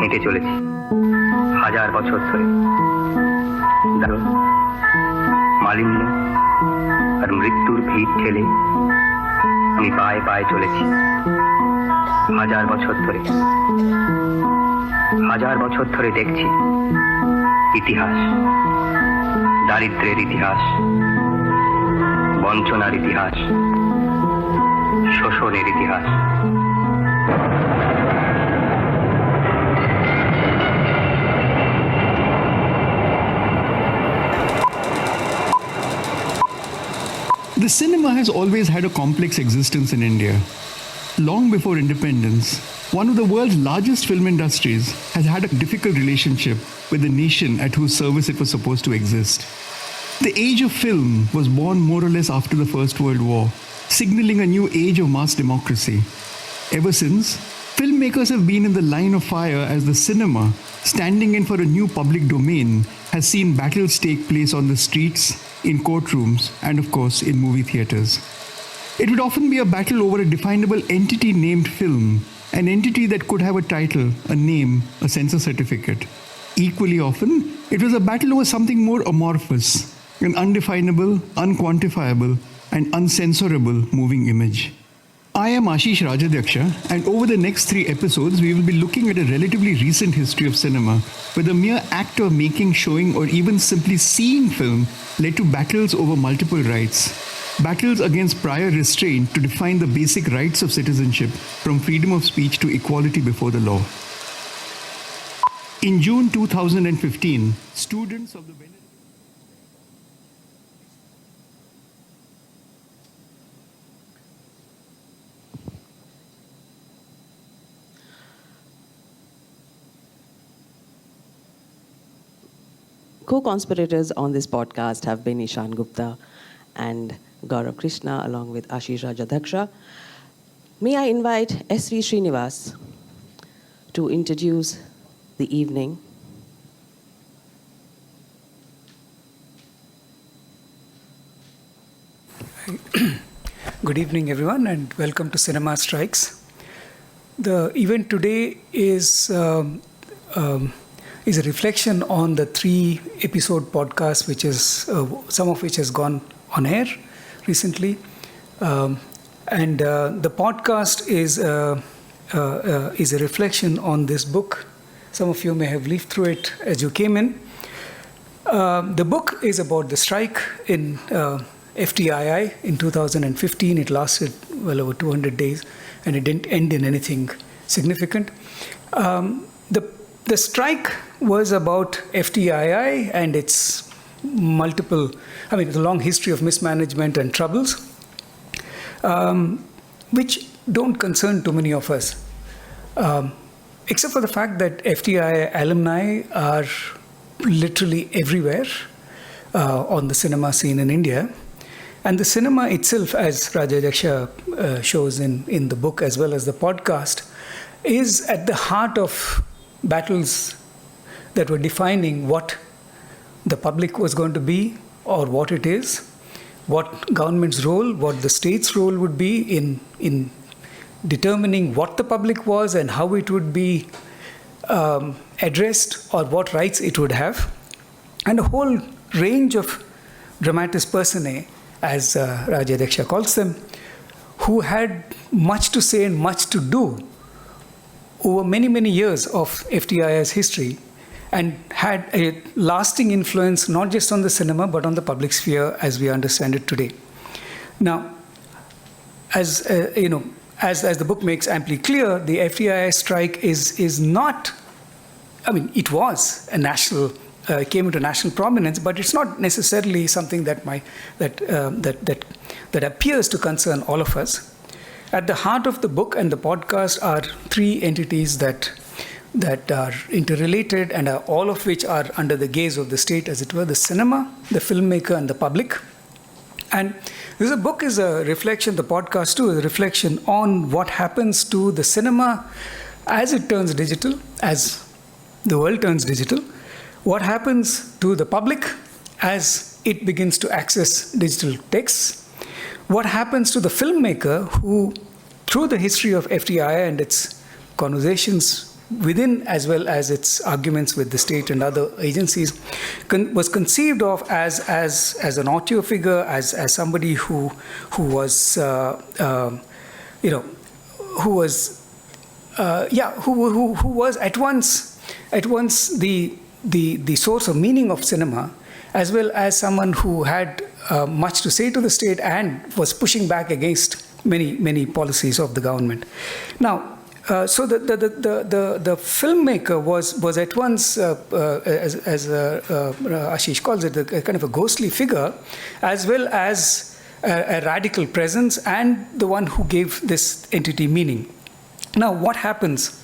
হেঁটে চলেছি 1000 বছর ধরে। দারুণ মালিন্য আর মৃত্যুর ভিড় ঠেলে আমি পায়ে পায়ে চলেছি 1000 বছর ধরে। 1000 বছর ধরে দেখছি ইতিহাস, দারিদ্র্যের ইতিহাস, বঞ্চনার ইতিহাস, শোষণের ইতিহাস। The cinema has always had a complex existence in India. Long before independence, one of the world's largest film industries has had a difficult relationship with the nation at whose service it was supposed to exist. The age of film was born more or less after the First World War, signaling a new age of mass democracy. Ever since, filmmakers have been in the line of fire as the cinema, standing in for a new public domain, has seen battles take place on the streets, in courtrooms, and of course in movie theatres. It would often be a battle over a definable entity named film, an entity that could have a title, a name, a censor certificate. Equally often, it was a battle over something more amorphous, an undefinable, unquantifiable, and uncensorable moving image. I am Ashish Rajadhyaksha, and over the next 3 episodes, we will be looking at a relatively recent history of cinema, where the mere act of making, showing, or even simply seeing film led to battles over multiple rights. Battles against prior restraint to define the basic rights of citizenship, from freedom of speech to equality before the law. In June 2015, students of the Co-conspirators on this podcast have been Ishan Gupta and Gaurav Krishna, along with Ashish Rajadhyaksha. May I invite S.V. Srinivas to introduce the evening. Good evening, everyone, and welcome to Cinema Strikes. The event today is a reflection on the 3-episode podcast, which is some of which has gone on air recently, and the podcast is a reflection on this book. Some of you may have leafed through it as you came in. The book is about the strike in FTII in 2015. It lasted well over 200 days, and it didn't end in anything significant. The strike was about FTII and its the long history of mismanagement and troubles, which don't concern too many of us, except for the fact that FTII alumni are literally everywhere on the cinema scene in India. And the cinema itself, as Rajadhyaksha shows in the book as well as the podcast, is at the heart of battles that were defining what the public was going to be or what it is, what government's role, what the state's role would be in determining what the public was and how it would be addressed or what rights it would have, and a whole range of dramatis personae, as Rajadhyaksha calls them, who had much to say and much to do over many, many years of FTI's history and had a lasting influence not just on the cinema but on the public sphere as we understand it today. Now, as the book makes amply clear, the FTI strike is not, I mean, it was a national, came into national prominence, but it's not necessarily something that appears to concern all of us. At the heart of the book and the podcast are three entities that are interrelated and all of which are under the gaze of the state, as it were: the cinema, the filmmaker, and the public. And this book is a reflection, the podcast too is a reflection on what happens to the cinema as it turns digital, as the world turns digital, what happens to the public as it begins to access digital texts, what happens to the filmmaker who, through the history of FTI and its conversations within as well as its arguments with the state and other agencies, was conceived of as an auteur figure, as somebody who was at once the source of meaning of cinema, as well as someone who had much to say to the state and was pushing back against many policies of the government. Now, so the filmmaker was at once, as Ashish calls it, a kind of a ghostly figure, as well as a radical presence and the one who gave this entity meaning. Now, what happens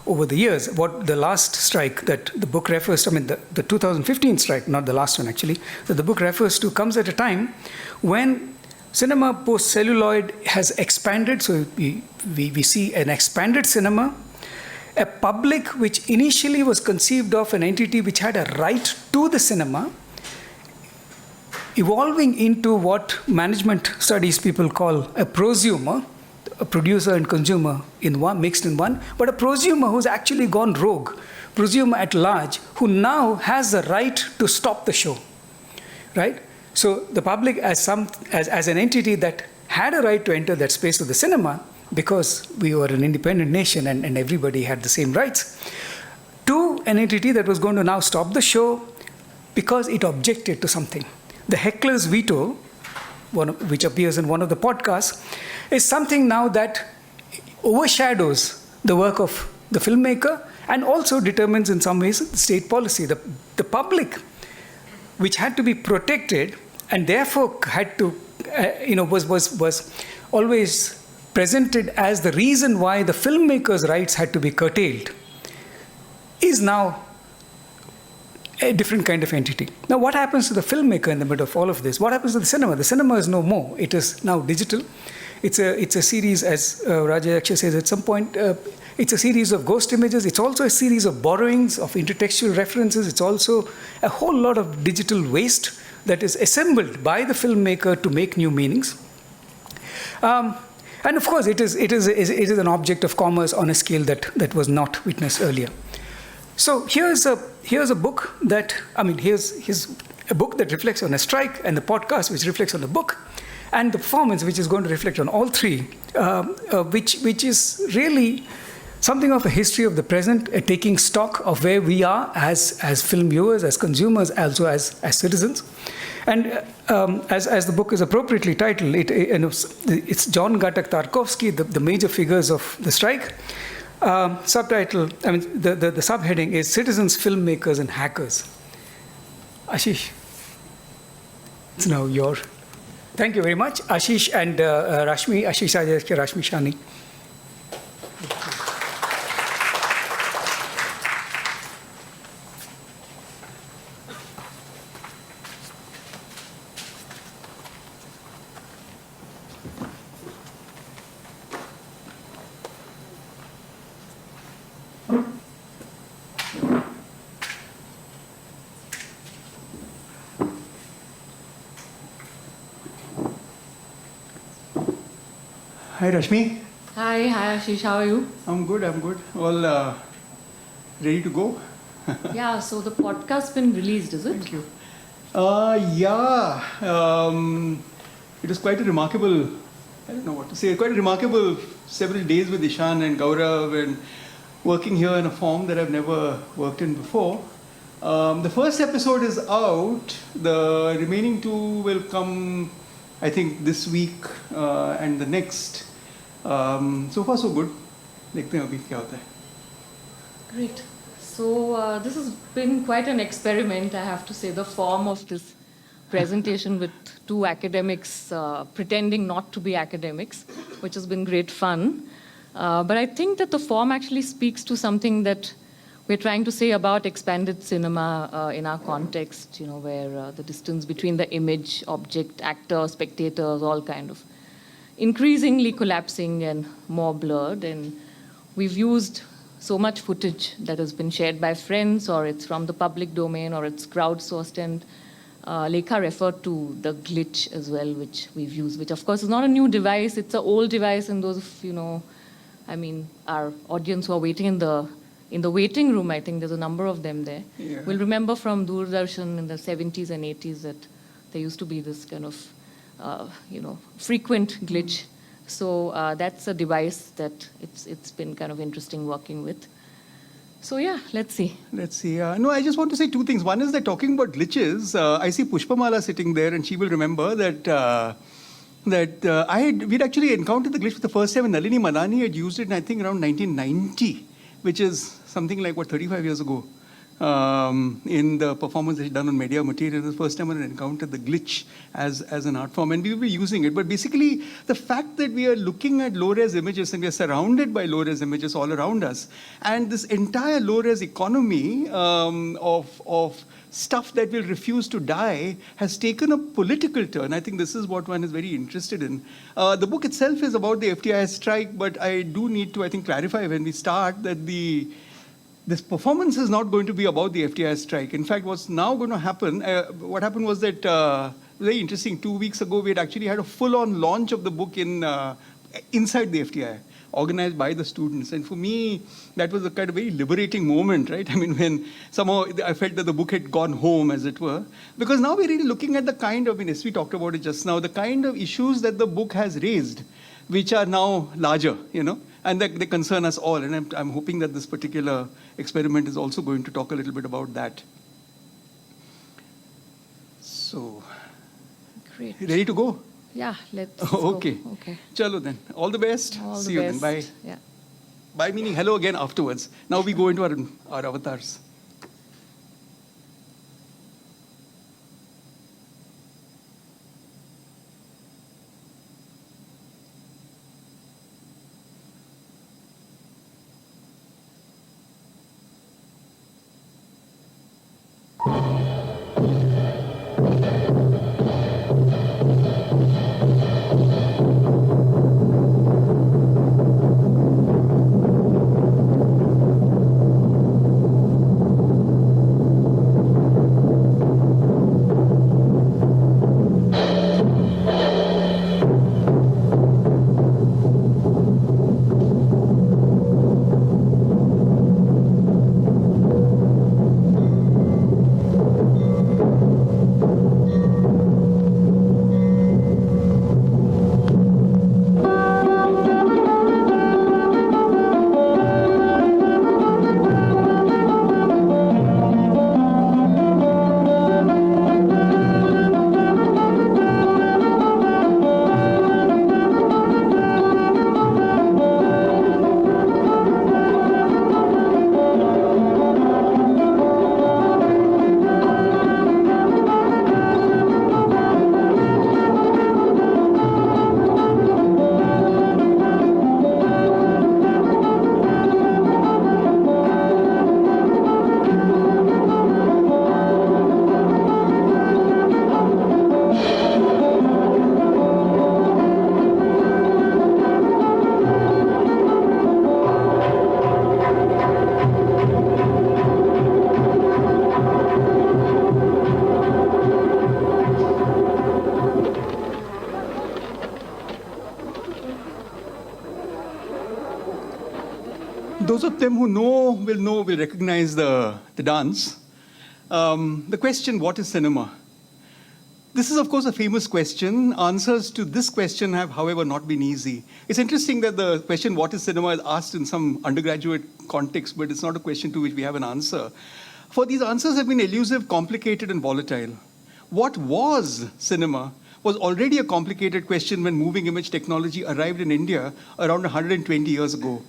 over the years? What the last strike that the book refers to, I mean, the 2015 strike, not the last one actually, that the book refers to, comes at a time when cinema post-celluloid has expanded. So we see an expanded cinema, a public which initially was conceived of an entity which had a right to the cinema, evolving into what management studies people call a prosumer, a producer and consumer in one, mixed in one, but a prosumer who's actually gone rogue, prosumer at large, who now has the right to stop the show, right? So the public as an entity that had a right to enter that space of the cinema, because we were an independent nation and everybody had the same rights, to an entity that was going to now stop the show because it objected to something. The heckler's veto, which appears in one of the podcasts, is something now that overshadows the work of the filmmaker and also determines in some ways the state policy. The public, which had to be protected and therefore had to, was always presented as the reason why the filmmaker's rights had to be curtailed, is now a different kind of entity. Now, what happens to the filmmaker in the middle of all of this? What happens to the cinema? The cinema is no more. It is now digital. It's a series, as Rajadhyaksha says at some point, it's a series of ghost images. It's also a series of borrowings, of intertextual references. It's also a whole lot of digital waste that is assembled by the filmmaker to make new meanings. And of course, it is an object of commerce on a scale that was not witnessed earlier. So here's a book that, here's a book that reflects on a strike, and the podcast which reflects on the book, and the performance which is going to reflect on all three, which is really something of a history of the present, taking stock of where we are as film viewers, as consumers, also as citizens. And as the book is appropriately titled, it's John Ghatak Tarkovsky, the major figures of the strike. Subtitle, the subheading is Citizens, Filmmakers, and Hackers. Ashish, it's now your. Thank you very much, Ashish and Rashmi, Ashish Rajadhyaksha, Rashmi Shani. Hi Rashmi. Hi Ashish, how are you? I'm good. All ready to go? Yeah, so the podcast's been released, is it? Thank you. It was quite a remarkable, I don't know what to say, quite a remarkable several days with Ishan and Gaurav, and working here in a form that I've never worked in before. The first episode is out. The remaining two will come, I think, this week and the next. So far, so good. देखते हैं अभी क्या होता है. Great. So this has been quite an experiment, I have to say, the form of this presentation with two academics pretending not to be academics, which has been great fun. But I think that the form actually speaks to something that we're trying to say about expanded cinema in our context, where the distance between the image, object, actor, spectators, all kind of increasingly collapsing and more blurred. And we've used so much footage that has been shared by friends, or it's from the public domain, or it's crowdsourced. And Lekha referred to the glitch as well, which we've used, which of course is not a new device. It's an old device, and those of, our audience who are waiting in the waiting room, I think there's a number of them there. Yeah. We'll remember from Doordarshan in the 70s and 80s that there used to be this kind of, frequent glitch. So that's a device that it's been kind of interesting working with. So yeah, let's see. Let's see. No, I just want to say two things. One is that talking about glitches, I see Pushpamala sitting there, and she will remember that we'd actually encountered the glitch for the first time, and Nalini Malani had used it, I think, around 1990, which is something like, 35 years ago, in the performance that she'd done on Media Material. It was the first time I had encountered the glitch as an art form, and we were using it. But basically, the fact that we are looking at low-res images, and we are surrounded by low-res images all around us, and this entire low-res economy of stuff that will refuse to die has taken a political turn. I think this is what one is very interested in. The book itself is about the FTI strike, but I do need to, I think, clarify when we start that this performance is not going to be about the FTI strike. In fact, what's now going to happen, what happened was that, very interesting, 2 weeks ago, we had actually had a full-on launch of the book inside the FTI, organized by the students. And for me, that was a kind of very liberating moment, right? I mean, when somehow I felt that the book had gone home, as it were. Because now we're really looking at the kind of, as we talked about it just now, the kind of issues that the book has raised, which are now larger, and that they concern us all. And I'm hoping that this particular experiment is also going to talk a little bit about that. So, Great. ready to go? Yeah, let's Okay. go. Okay. Chalo then. All the best. All See the you best. then. Bye. Yeah. Bye meaning hello again afterwards. Now we go into our avatars. Those of them who will recognize the dance. The question, what is cinema? This is, of course, a famous question. Answers to this question have, however, not been easy. It's interesting that the question, what is cinema, is asked in some undergraduate context, but it's not a question to which we have an answer. For these answers have been elusive, complicated, and volatile. What was cinema was already a complicated question when moving image technology arrived in India around 120 years ago.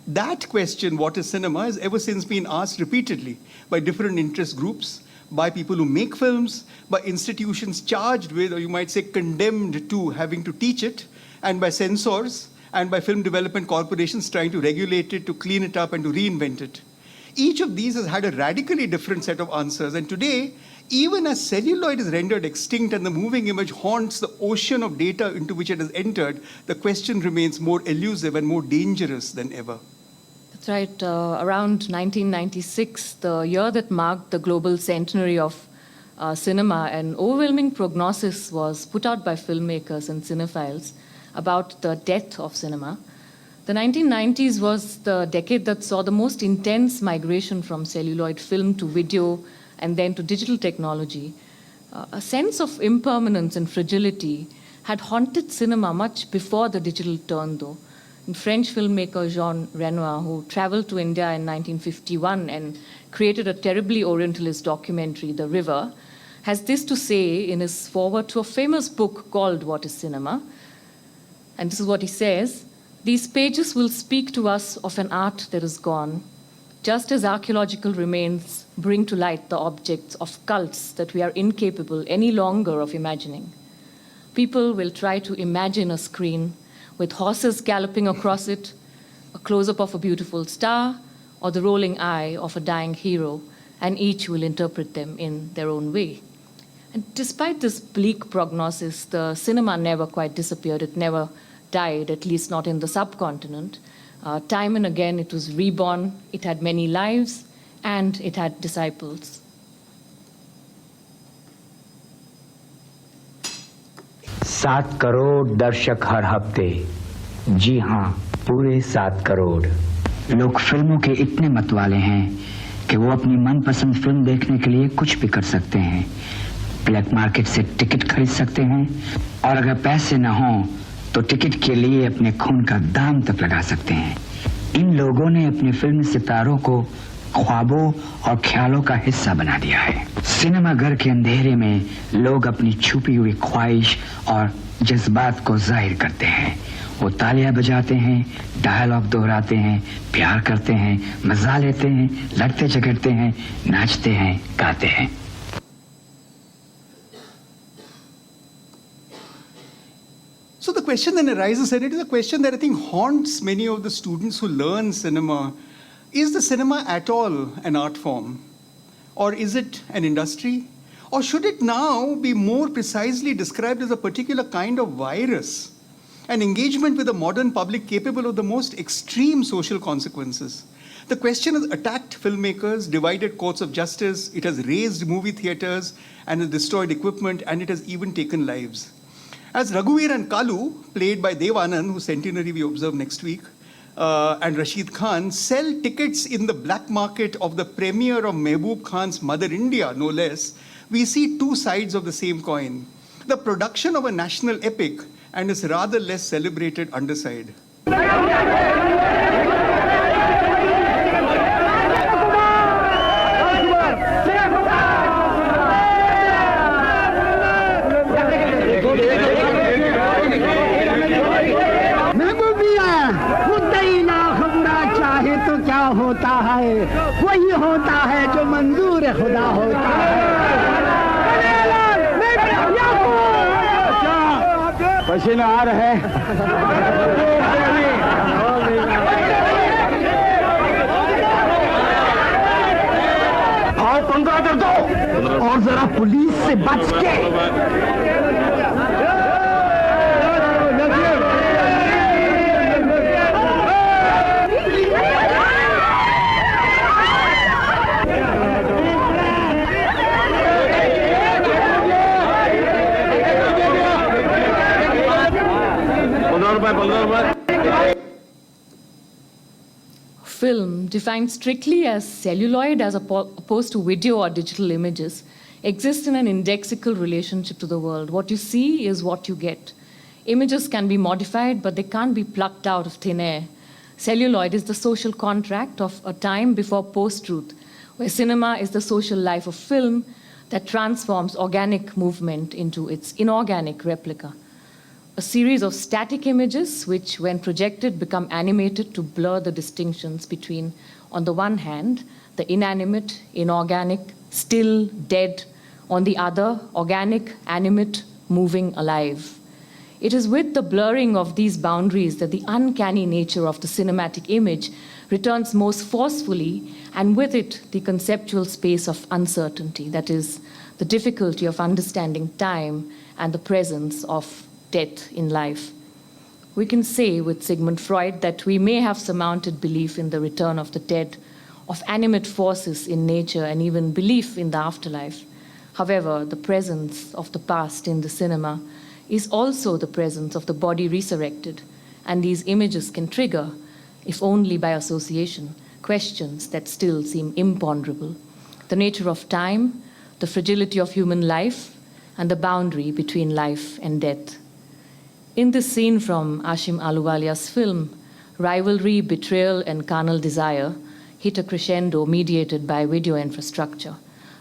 That question, what is cinema, has ever since been asked repeatedly by different interest groups, by people who make films, by institutions charged with, or you might say condemned to, having to teach it, and by censors, and by film development corporations trying to regulate it, to clean it up, and to reinvent it. Each of these has had a radically different set of answers, and today, even as celluloid is rendered extinct and the moving image haunts the ocean of data into which it has entered, the question remains more elusive and more dangerous than ever. That's right. Around 1996, the year that marked the global centenary of cinema, an overwhelming prognosis was put out by filmmakers and cinephiles about the death of cinema. The 1990s was the decade that saw the most intense migration from celluloid film to video and then to digital technology. A sense of impermanence and fragility had haunted cinema much before the digital turn, though. And French filmmaker Jean Renoir, who traveled to India in 1951 and created a terribly Orientalist documentary, The River, has this to say in his foreword to a famous book called What is Cinema? And this is what he says: "These pages will speak to us of an art that is gone, just as archaeological remains bring to light the objects of cults that we are incapable any longer of imagining. People will try to imagine a screen with horses galloping across it, a close-up of a beautiful star, or the rolling eye of a dying hero, and each will interpret them in their own way." And despite this bleak prognosis, the cinema never quite disappeared. It never died, at least not in the subcontinent. Time and again, it was reborn. It had many lives, and it had disciples. 7 crore दर्शक हर हफ्ते, जी हाँ, पूरे 7 करोड़। लोग फिल्मों के इतने मतवाले हैं कि वो अपनी मनपसंद फिल्म देखने के लिए कुछ भी कर सकते हैं। ब्लैक मार्केट से टिकट खरीद सकते हैं, और अगर पैसे न हों तो टिकट के लिए अपने खून का दाम तक लगा सकते हैं। इन लोगों ने अपने फिल्म सितारों को ख्वाबों और ख्यालों का हिस्सा बना दिया है। सिनेमा घर के अंधेरे में लोग अपनी छुपी हुई ख्वाहिश और जज्बात को जाहिर करते हैं। वो तालियां बजाते हैं, डायलॉग दोहराते हैं, प्यार करते हैं, मजा लेते हैं, लड़ते झगड़ते हैं, नाचते हैं, गाते हैं। So the question then arises, and it is a question that I think haunts many of the students who learn cinema. Is the cinema at all an art form? Or is it an industry? Or should it now be more precisely described as a particular kind of virus? An engagement with a modern public capable of the most extreme social consequences. The question has attacked filmmakers, divided courts of justice, it has razed movie theaters, and has destroyed equipment, and it has even taken lives. As Raghuveer and Kalu, played by Dev Anand, whose centenary we observe next week, and Rashid Khan, sell tickets in the black market of the premiere of Mehboob Khan's Mother India, no less, we see two sides of the same coin. The production of a national epic and its rather less celebrated underside. होता है वही होता है जो मंजूर खुदा होता है। पसीना आ रहा है। आओ पंखा कर दो और जरा पुलिस से बच के। Film, defined strictly as celluloid as opposed to video or digital images, exist in an indexical relationship to the world. What you see is what you get. Images can be modified, but they can't be plucked out of thin air. Celluloid is the social contract of a time before post-truth, where cinema is the social life of film that transforms organic movement into its inorganic replica. A series of static images which, when projected, become animated to blur the distinctions between, on the one hand, the inanimate, inorganic, still, dead, on the other, organic, animate, moving, alive. It is with the blurring of these boundaries that the uncanny nature of the cinematic image returns most forcefully, and with it, the conceptual space of uncertainty, that is, the difficulty of understanding time and the presence of death in life. We can say with Sigmund Freud that we may have surmounted belief in the return of the dead, of animate forces in nature, and even belief in the afterlife. However, the presence of the past in the cinema is also the presence of the body resurrected, and these images can trigger, if only by association, questions that still seem imponderable. The nature of time, the fragility of human life, and the boundary between life and death. In this scene from Ashim Ahluwalia's film, rivalry, betrayal, and carnal desire hit a crescendo mediated by video infrastructure.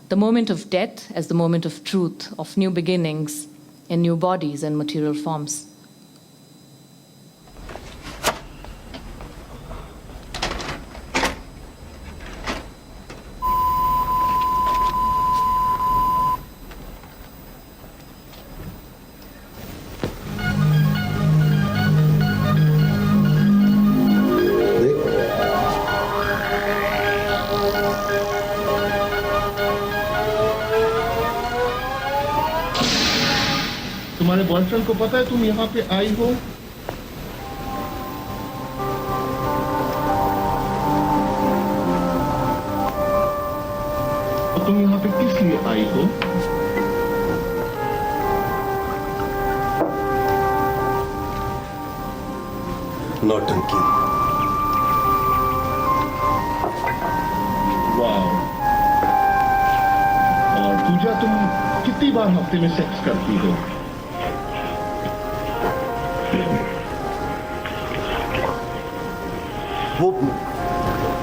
The moment of death as the moment of truth, of new beginnings in new bodies and material forms. तुम्हारे boyfriend को पता है तुम यहाँ पे आई हो? और तुम यहाँ पे किस लिए आई हो? नौटंकी। वाह। और पूजा, तुम कितनी बार हफ्ते में सेक्स करती हो? वो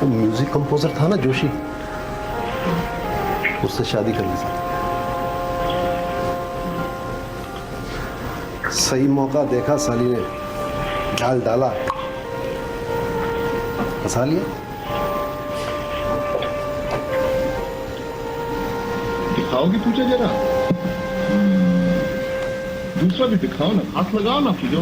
म्यूजिक कंपोजर था ना जोशी, उससे शादी कर ली सर। सही मौका देखा साली ने, जाल डाला, फंसा लिया। दिखाओगी पूजा जरा? दूसरा भी दिखाओ ना, हाथ लगाओ ना पूजा।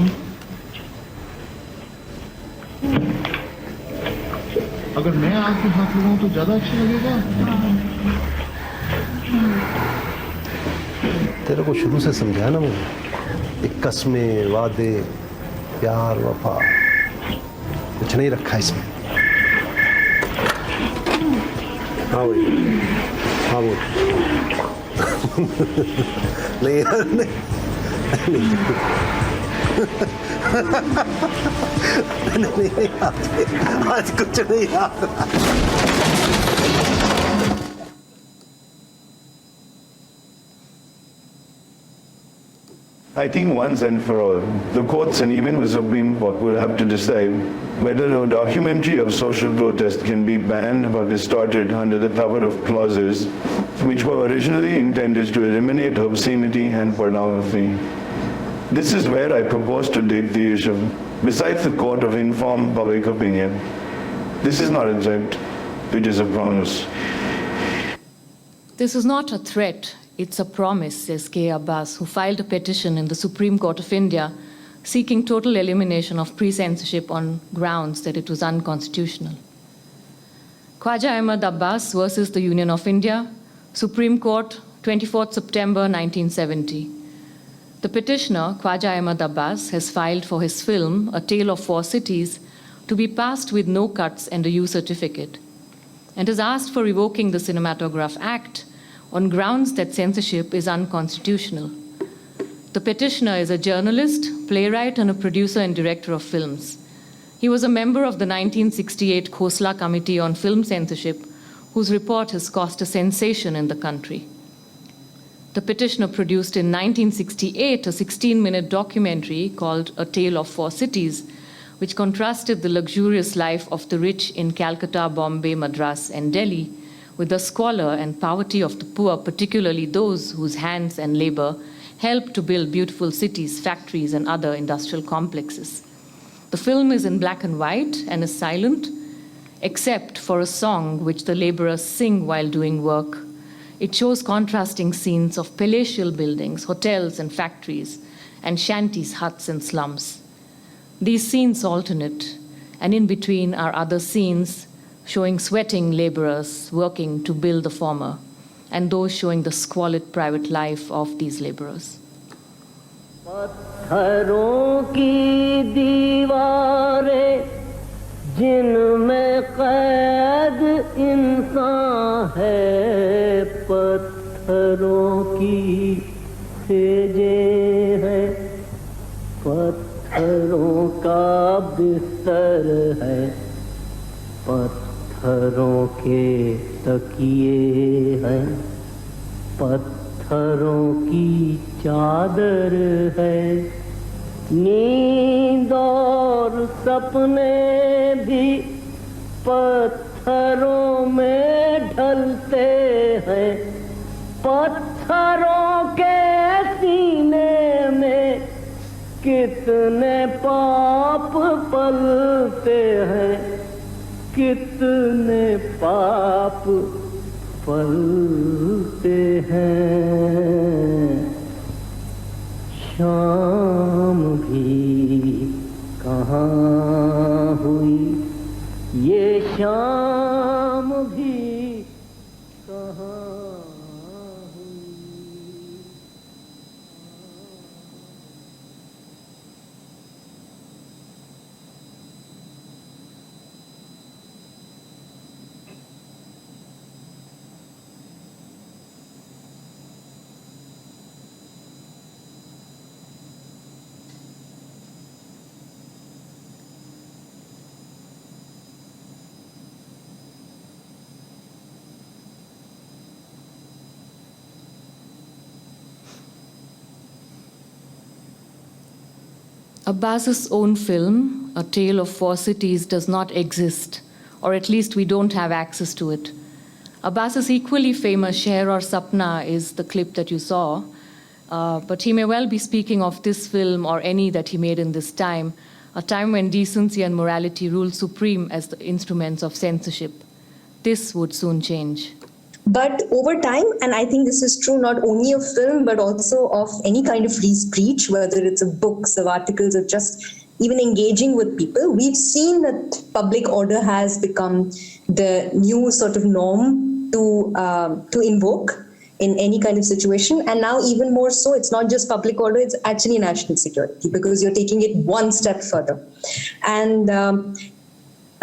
अगर मैं आपके हाथ लगाऊं तो ज्यादा अच्छा लगेगा। तेरे को शुरू से समझाया ना मैंने, एक कस्में, वादे, प्यार, वफा, कुछ नहीं रखा इसमें। हाँ भाई, हाँ बोल। नहीं यार, नहीं नहीं, आज कुछ नहीं यार। I think once and for all, the courts and even the Supreme Court will have to decide whether a documentary of social protest can be banned or distorted under the cover of clauses which were originally intended to eliminate obscenity and pornography. This is where I propose to take the issue. Besides the court of informed public opinion, this is not a threat, it is a promise. This is not a threat, it's a promise, says K. Abbas, who filed a petition in the Supreme Court of India seeking total elimination of pre-censorship on grounds that it was unconstitutional. Khwaja Ahmad Abbas versus the Union of India, Supreme Court, 24th September 1970. The petitioner, Khwaja Ahmad Abbas, has filed for his film, A Tale of Four Cities, to be passed with no cuts and a U certificate, and has asked for revoking the Cinematograph Act on grounds that censorship is unconstitutional. The petitioner is a journalist, playwright, and a producer and director of films. He was a member of the 1968 Khosla Committee on Film Censorship, whose report has caused a sensation in the country. The petitioner produced in 1968 a 16-minute documentary called A Tale of Four Cities, which contrasted the luxurious life of the rich in Calcutta, Bombay, Madras, and Delhi with the squalor and poverty of the poor, particularly those whose hands and labor helped to build beautiful cities, factories, and other industrial complexes. The film is in black and white and is silent, except for a song which the laborers sing while doing work. It shows contrasting scenes of palatial buildings, hotels and factories, and shanties, huts and slums. These scenes alternate, and in between are other scenes showing sweating laborers working to build the former, and those showing the squalid private life of these laborers. पत्थरों की दीवारें जिनमें कैद इंसान है, पत्थरों की सेजें हैं, पत्थरों का बिस्तर है, पत्थरों के तकिए हैं, पत्थरों की चादर है, नींद और सपने भी पत्थरों में ढलते हैं, पत्थरों के सीने में कितने पाप पलते हैं, कितने पाप पलते हैं। शाम भी कहाँ हुई, ये शाम भी कहाँ हुई। Abbas's own film, A Tale of Four Cities, does not exist, or at least we don't have access to it. Abbas's equally famous Sheher Aur Sapna is the clip that you saw, but he may well be speaking of this film or any that he made in this time, a time when decency and morality ruled supreme as the instruments of censorship. This would soon change. But over time, and I think this is true not only of film, but also of any kind of free speech, whether it's of books, of articles, or just even engaging with people, we've seen that public order has become the new sort of norm to invoke in any kind of situation. And now even more so, it's not just public order, it's actually national security, because you're taking it one step further. And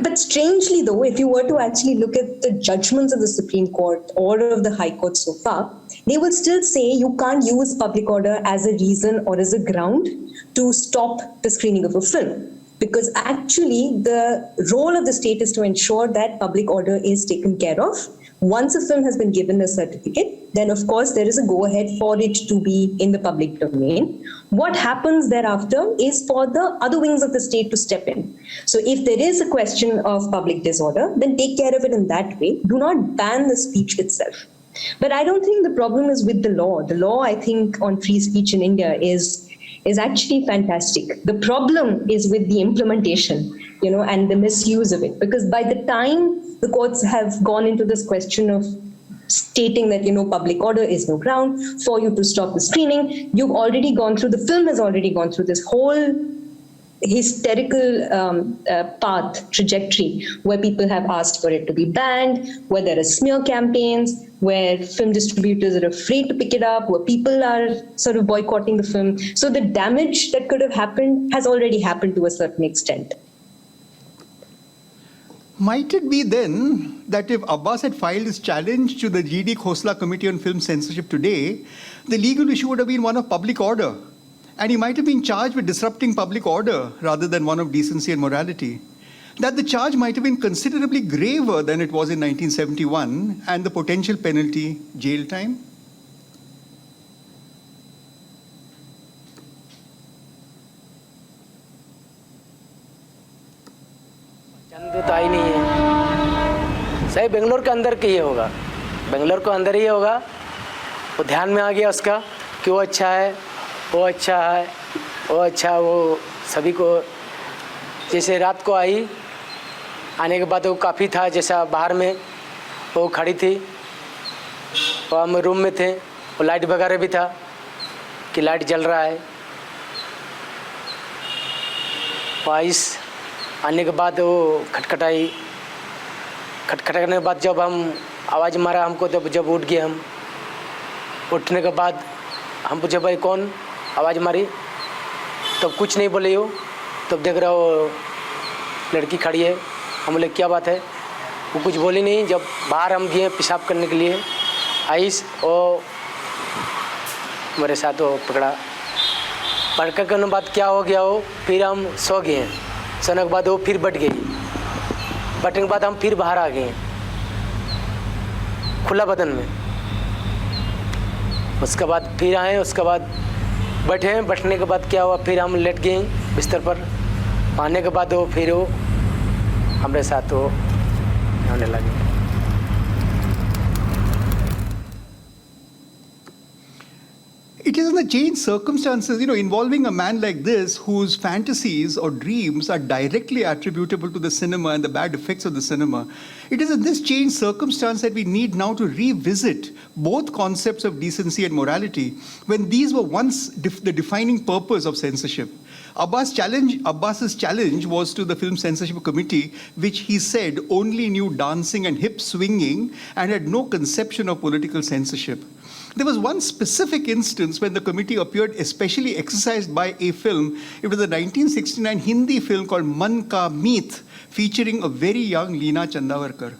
but strangely, though, if you were to actually look at the judgments of the Supreme Court or of the High Court so far, they will still say you can't use public order as a reason or as a ground to stop the screening of a film. Because actually, the role of the state is to ensure that public order is taken care of. Once a film has been given a certificate, then of course there is a go-ahead for it to be in the public domain. What happens thereafter is for the other wings of the state to step in. So if there is a question of public disorder, then take care of it in that way. Do not ban the speech itself. But I don't think the problem is with the law. The law, I think, on free speech in India is actually fantastic. The problem is with the implementation, and the misuse of it. Because by the time the courts have gone into this question of stating that, public order is no ground for you to stop the screening, the film has already gone through this whole hysterical trajectory where people have asked for it to be banned, where there are smear campaigns, where film distributors are afraid to pick it up, where people are sort of boycotting the film. So the damage that could have happened has already happened to a certain extent. Might it be then that if Abbas had filed his challenge to the G.D. Khosla Committee on Film Censorship today, the legal issue would have been one of public order, and he might have been charged with disrupting public order rather than one of decency and morality? That the charge might have been considerably graver than it was in 1971, and the potential penalty, jail time? तो आई नहीं है। सही बेंगलोर के अंदर के ही होगा, बेंगलोर के अंदर ही होगा। वो ध्यान में आ गया उसका कि वो अच्छा है, वो अच्छा है, वो अच्छा, वो सभी को। जैसे रात को आई, आने के बाद वो काफ़ी था, जैसा बाहर में वो खड़ी थी, और हम रूम में थे, वो लाइट वगैरह भी था कि लाइट जल रहा है। वाइस आने के बाद वो खटखटाई, खटखटाने के बाद जब हम आवाज़ मारा हमको, तब जब उठ गए हम। उठने के बाद हम पूछे भाई कौन आवाज़ मारी, तब कुछ नहीं बोले हो। तब देख रहा हो लड़की खड़ी है, हम बोले क्या बात है, वो कुछ बोली नहीं। जब बाहर हम गए पेशाब करने के लिए, आइस और मेरे साथ वो पकड़ा करने के बाद क्या हो गया हो, फिर हम सो गए। सोने के बाद वो फिर बट गई, बटने के बाद हम फिर बाहर आ गए खुला बदन में। उसके बाद फिर आए, उसके बाद बैठे, बैठने के बाद क्या हुआ, फिर हम लेट गए बिस्तर पर। आने के बाद वो फिर वो हमारे साथ वो होने लगे। It is in the changed circumstances, involving a man like this whose fantasies or dreams are directly attributable to the cinema and the bad effects of the cinema. It is in this changed circumstance that we need now to revisit both concepts of decency and morality, when these were once the defining purpose of censorship. Abbas's challenge was to the Film Censorship Committee, which he said only knew dancing and hip swinging and had no conception of political censorship. There was one specific instance when the committee appeared especially exercised by a film. It was a 1969 Hindi film called Man Ka Meet, featuring a very young Leena Chandavarkar.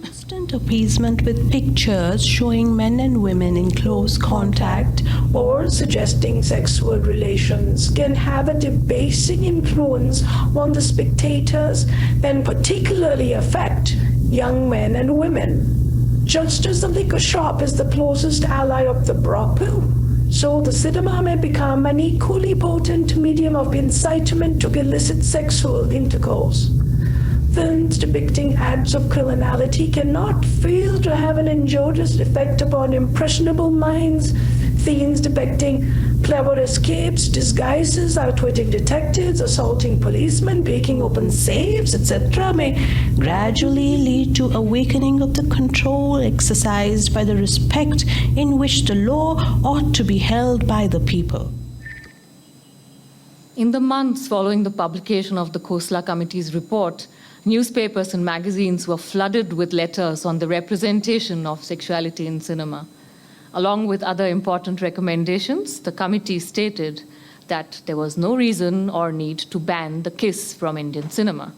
Constant appeasement with pictures showing men and women in close contact or suggesting sexual relations can have a debasing influence on the spectators and particularly affect young men and women. Just as the liquor shop is the closest ally of the brothel, So the cinema may become an equally potent medium of incitement to illicit sexual intercourse. Films depicting acts of criminality cannot fail to have an injurious effect upon impressionable minds. Scenes depicting clever escapes, disguises, outwitting detectives, assaulting policemen, breaking open safes, etc. may gradually lead to awakening of the control exercised by the respect in which the law ought to be held by the people. In the months following the publication of the Khosla Committee's report, newspapers and magazines were flooded with letters on the representation of sexuality in cinema. Along with other important recommendations, the committee stated that there was no reason or need to ban the kiss from Indian cinema.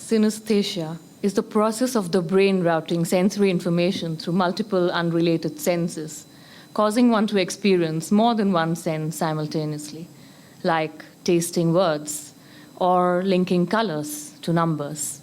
Synesthesia is the process of the brain routing sensory information through multiple unrelated senses, causing one to experience more than one sense simultaneously, like tasting words or linking colors to numbers.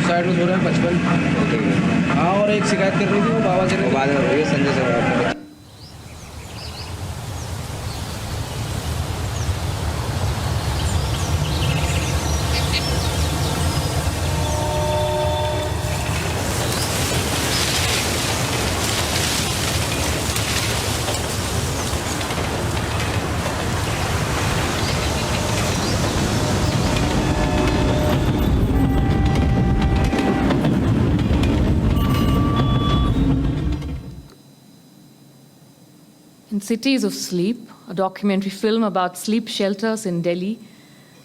Side में थोड़ा 55 हाँ और एक शिकायत कर रही थी वो बाबा से बाद में संजय से In Cities of Sleep, a documentary film about sleep shelters in Delhi,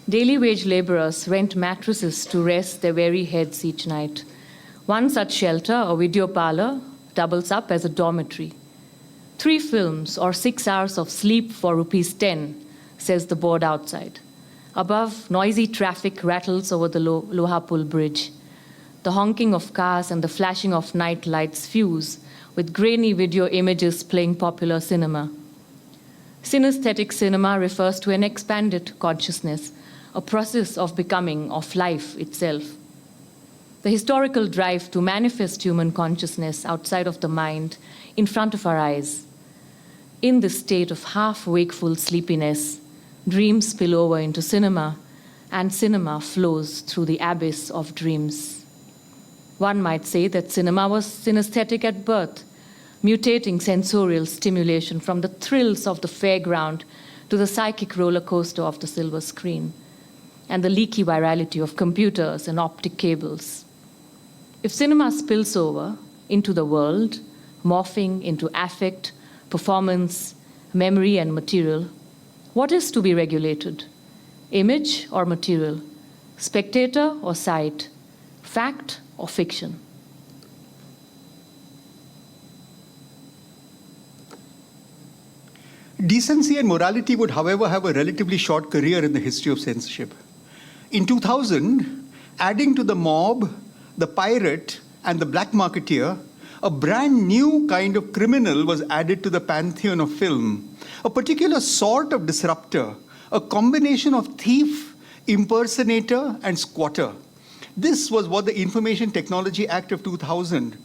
daily wage laborers rent mattresses to rest their weary heads each night. One such shelter, a video parlor, doubles up as a dormitory. 3 films or 6 hours of sleep for ₹10, says the board outside. Above, noisy traffic rattles over the Lohapul bridge. The honking of cars and the flashing of night lights fuse with grainy video images playing popular cinema. Synesthetic cinema refers to an expanded consciousness, a process of becoming, of life itself. The historical drive to manifest human consciousness outside of the mind, in front of our eyes. In this state of half-wakeful sleepiness, dreams spill over into cinema, and cinema flows through the abyss of dreams. One might say that cinema was synesthetic at birth, mutating sensorial stimulation from the thrills of the fairground to the psychic roller coaster of the silver screen, and the leaky virality of computers and optic cables. If cinema spills over into the world, morphing into affect, performance, memory, and material, what is to be regulated? Image or material? Spectator or sight? Fact or fiction? Decency and morality would, however, have a relatively short career in the history of censorship. In 2000, adding to the mob, the pirate, and the black marketeer, a brand new kind of criminal was added to the pantheon of film, a particular sort of disruptor, a combination of thief, impersonator, and squatter. This was what the Information Technology Act of 2000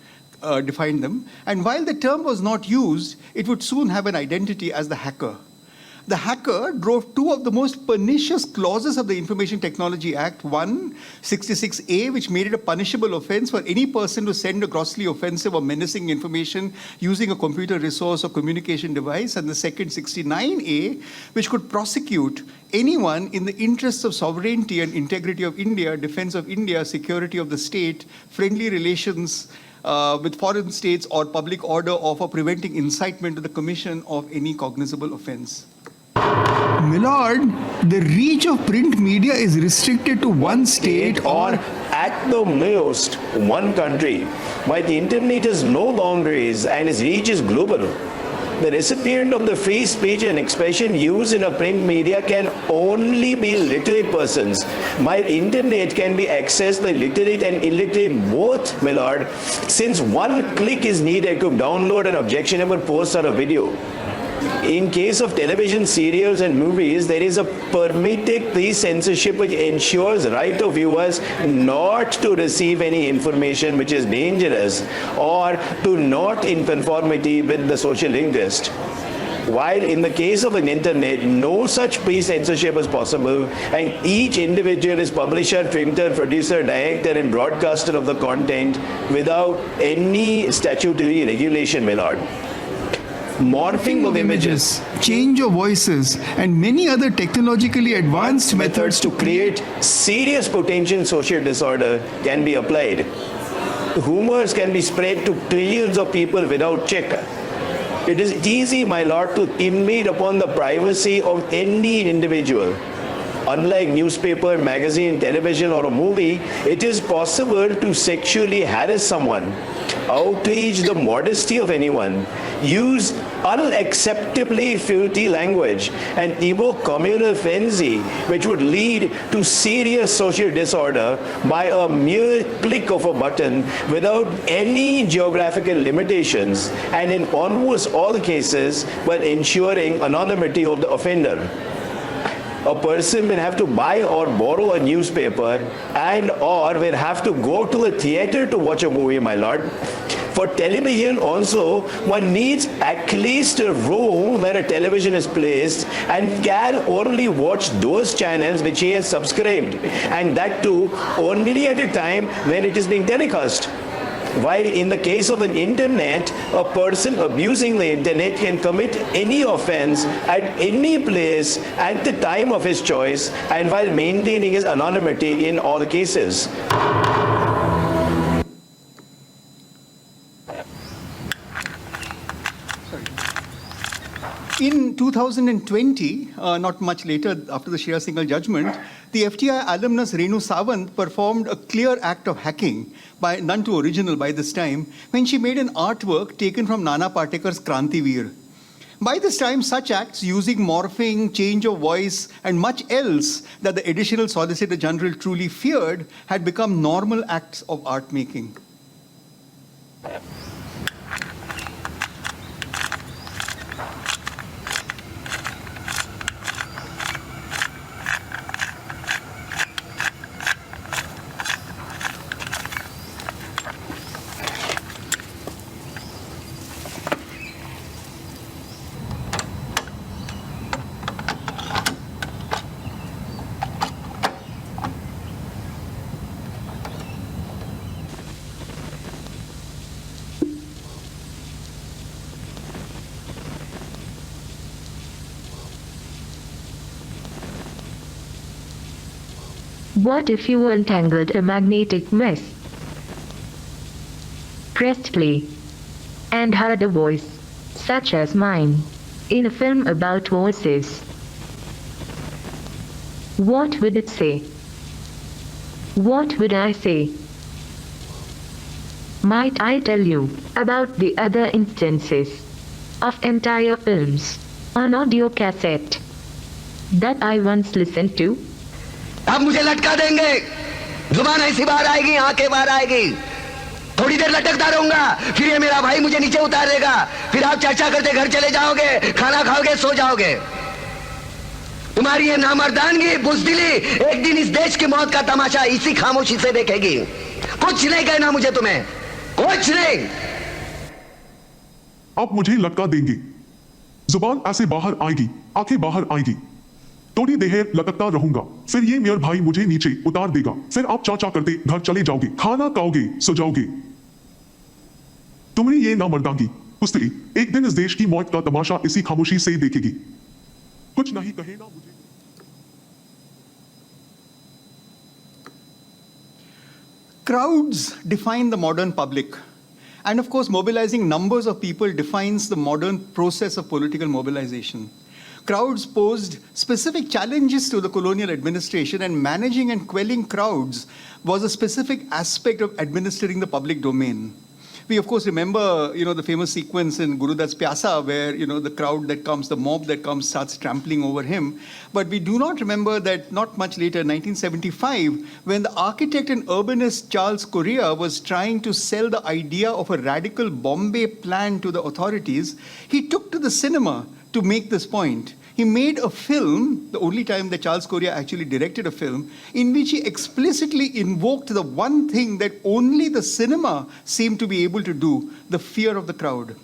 defined them, and while the term was not used, it would soon have an identity as the hacker. The hacker drove two of the most pernicious clauses of the Information Technology Act. One, 66A, which made it a punishable offense for any person to send a grossly offensive or menacing information using a computer resource or communication device. And the second, 69A, which could prosecute anyone in the interests of sovereignty and integrity of India, defense of India, security of the state, friendly relations with foreign states, or public order, or for preventing incitement to the commission of any cognizable offense. Milord, the reach of print media is restricted to one state or at the most one country. While the internet has no boundaries and its reach is global, the recipient of the free speech and expression used in a print media can only be literate persons, while internet can be accessed by literate and illiterate both, my lord, since one click is needed to download an objectionable post or a video. In case of television serials and movies, there is a permitted pre-censorship which ensures right of viewers not to receive any information which is dangerous or to not in conformity with the social interest. While in the case of an internet, no such pre-censorship is possible, and each individual is publisher, printer, producer, director, and broadcaster of the content without any statutory regulation, my lord. Morphing of images, change of voices, and many other technologically advanced methods to create serious potential social disorder can be applied. Rumors can be spread to trillions of people without check. It is easy, my lord, to invade upon the privacy of any individual. Unlike newspaper, magazine, television, or a movie, it is possible to sexually harass someone, outrage the modesty of anyone, use unacceptably filthy language, and evoke communal frenzy, which would lead to serious social disorder by a mere click of a button without any geographical limitations, and in almost all cases, while ensuring anonymity of the offender. A person will have to buy or borrow a newspaper and or will have to go to a theater to watch a movie, my lord. For television also, one needs at least a room where a television is placed and can only watch those channels which he has subscribed, and that too only at a time when it is being telecast. While in the case of an internet, a person abusing the internet can commit any offense at any place at the time of his choice, and while maintaining his anonymity in all cases. In 2020, not much later after the Shreya Singhal judgment, the FTI alumnus Renu Sawant performed a clear act of hacking, by none too original by this time, when she made an artwork taken from Nana Patekar's Krantivir. By this time, such acts using morphing, change of voice, and much else that the additional Solicitor General truly feared had become normal acts of art making. What if you untangled a magnetic mess? Pressed play and heard a voice, such as mine, in a film about voices. What would it say? What would I say? Might I tell you about the other instances of entire films on audio cassette that I once listened to? अब मुझे लटका देंगे, जुबान ऐसी बाहर आएगी, आंखें बाहर आएगी, थोड़ी देर लटकता रहूंगा, फिर ये मेरा भाई मुझे नीचे उतार देगा, फिर आप चर्चा करते घर चले जाओगे, खाना खाओगे, सो जाओगे। तुम्हारी ये नामर्दानगी, बुज़दिली एक दिन इस देश की मौत का तमाशा इसी खामोशी से देखेगी। कुछ नहीं कहना मुझे तुम्हें, कुछ नहीं। आप मुझे लटका देंगे, जुबान ऐसे बाहर आएगी, आंखें बाहर आएगी, थोड़ी देर लटकता रहूंगा, फिर ये मेरा भाई मुझे नीचे उतार देगा, फिर आप चाचा करते घर चले जाओगे, खाना खाओगे, सो जाओगे। तुम्हारी ये नामर्दानगी, बुज़दिली एक दिन इस देश की मौत का तमाशा इसी खामोशी से देखेगी। कुछ नहीं कहे ना मुझे। Crowds define the modern public. And of course, mobilizing numbers of people defines the modern process of political mobilization. Crowds posed specific challenges to the colonial administration, and managing and quelling crowds was a specific aspect of administering the public domain. We, of course, remember, the famous sequence in Guru Dutt's Pyasa where, the crowd that comes, the mob that comes starts trampling over him. But we do not remember that not much later, 1975, when the architect and urbanist Charles Correa was trying to sell the idea of a radical Bombay plan to the authorities, he took to the cinema to make this point. He made a film, the only time that Charles Correa actually directed a film, in which he explicitly invoked the one thing that only the cinema seemed to be able to do, the fear of the crowd.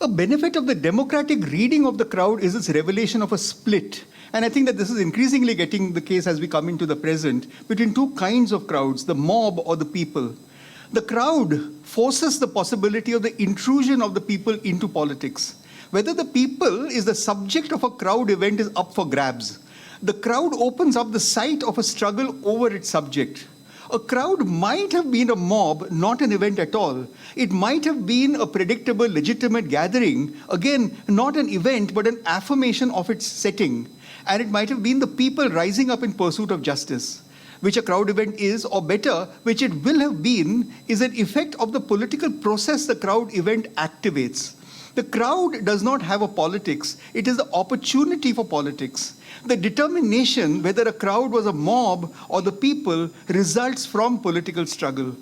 A benefit of the democratic reading of the crowd is its revelation of a split. And I think that this is increasingly getting the case as we come into the present, between two kinds of crowds, the mob or the people. The crowd forces the possibility of the intrusion of the people into politics. Whether the people is the subject of a crowd event is up for grabs. The crowd opens up the site of a struggle over its subject. A crowd might have been a mob, not an event at all. It might have been a predictable, legitimate gathering, again, not an event, but an affirmation of its setting. And it might have been the people rising up in pursuit of justice, which a crowd event is, or better, which it will have been, is an effect of the political process the crowd event activates. The crowd does not have a politics. It is the opportunity for politics. The determination whether a crowd was a mob or the people results from political struggle.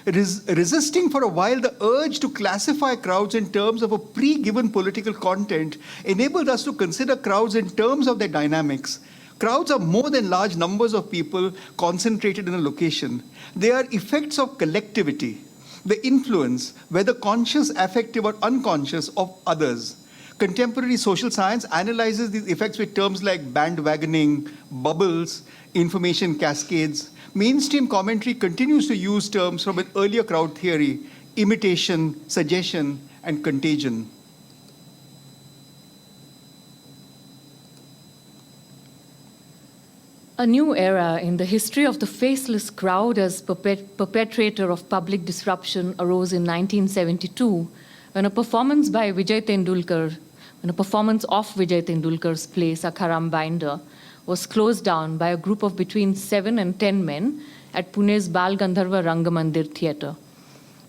Resisting for a while the urge to classify crowds in terms of a pre-given political content enabled us to consider crowds in terms of their dynamics. Crowds are more than large numbers of people concentrated in a location. They are effects of collectivity, the influence, whether conscious, affective, or unconscious, of others. Contemporary social science analyzes these effects with terms like bandwagoning, bubbles, information cascades. Mainstream commentary continues to use terms from an earlier crowd theory: imitation, suggestion, and contagion. A new era in the history of the faceless crowd as perpetrator of public disruption arose in 1972 when a performance of Vijay Tendulkar's play Sakharam Binder was closed down by a group of between 7 and 10 men at Pune's Bal Gandharva Rangamandir Theatre.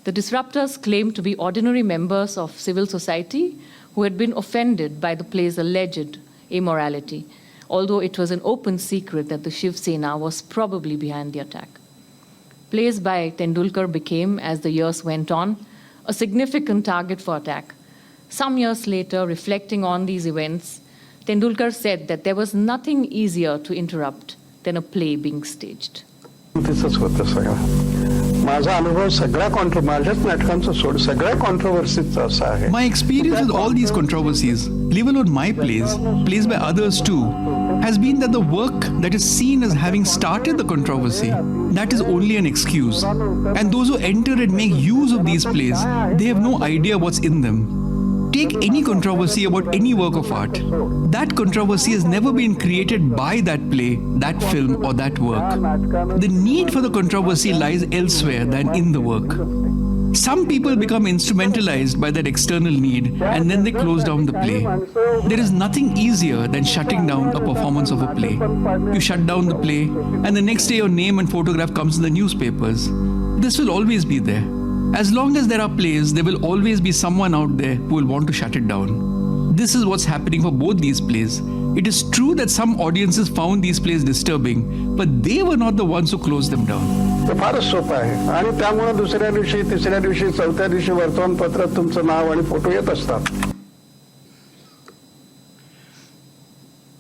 The disruptors claimed to be ordinary members of civil society who had been offended by the play's alleged immorality, although it was an open secret that the Shiv Sena was probably behind the attack. Plays by Tendulkar became, as the years went on, a significant target for attack. Some years later, reflecting on these events, Tendulkar said that there was nothing easier to interrupt than a play being staged. My experience with all these controversies, leave alone my plays by others too, has been that the work that is seen as having started the controversy, that is only an excuse. And those who enter and make use of these plays, they have no idea what's in them. Take any controversy about any work of art. That controversy has never been created by that play, that film, or that work. The need for the controversy lies elsewhere than in the work. Some people become instrumentalized by that external need and then they close down the play. There is nothing easier than shutting down a performance of a play. You shut down the play and the next day your name and photograph comes in the newspapers. This will always be there. As long as there are plays, there will always be someone out there who will want to shut it down. This is what's happening for both these plays. It is true that some audiences found these plays disturbing, but they were not the ones who closed them down. ते फारच सोपं आहे आणि त्यामुळे दुसऱ्या दिवशी, तिसऱ्या दिवशी, चौथ्या दिवशी वर्तमानपत्रात तुमचं नाव आणि फोटो येत असतात.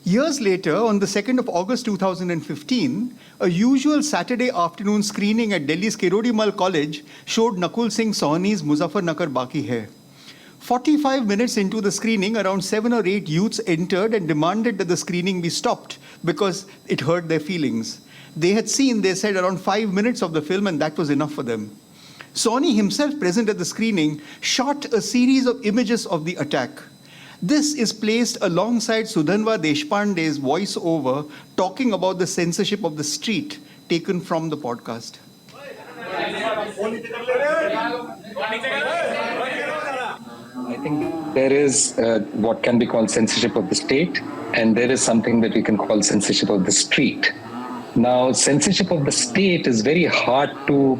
Years later, on the 2nd of August 2015, a usual Saturday afternoon screening at Delhi's Kirodimal College showed Nakul Singh Sohni's Muzaffarnagar Baki Hai. 45 minutes into the screening, around 7 or 8 youths entered and demanded that the screening be stopped because it hurt their feelings. They had seen, they said, around 5 minutes of the film and that was enough for them. Sohni himself, present at the screening, shot a series of images of the attack. This is placed alongside Sudhanva Deshpande's voice-over talking about the censorship of the street taken from the podcast. I think there is what can be called censorship of the state, and there is something that we can call censorship of the street. Now, censorship of the state is very hard to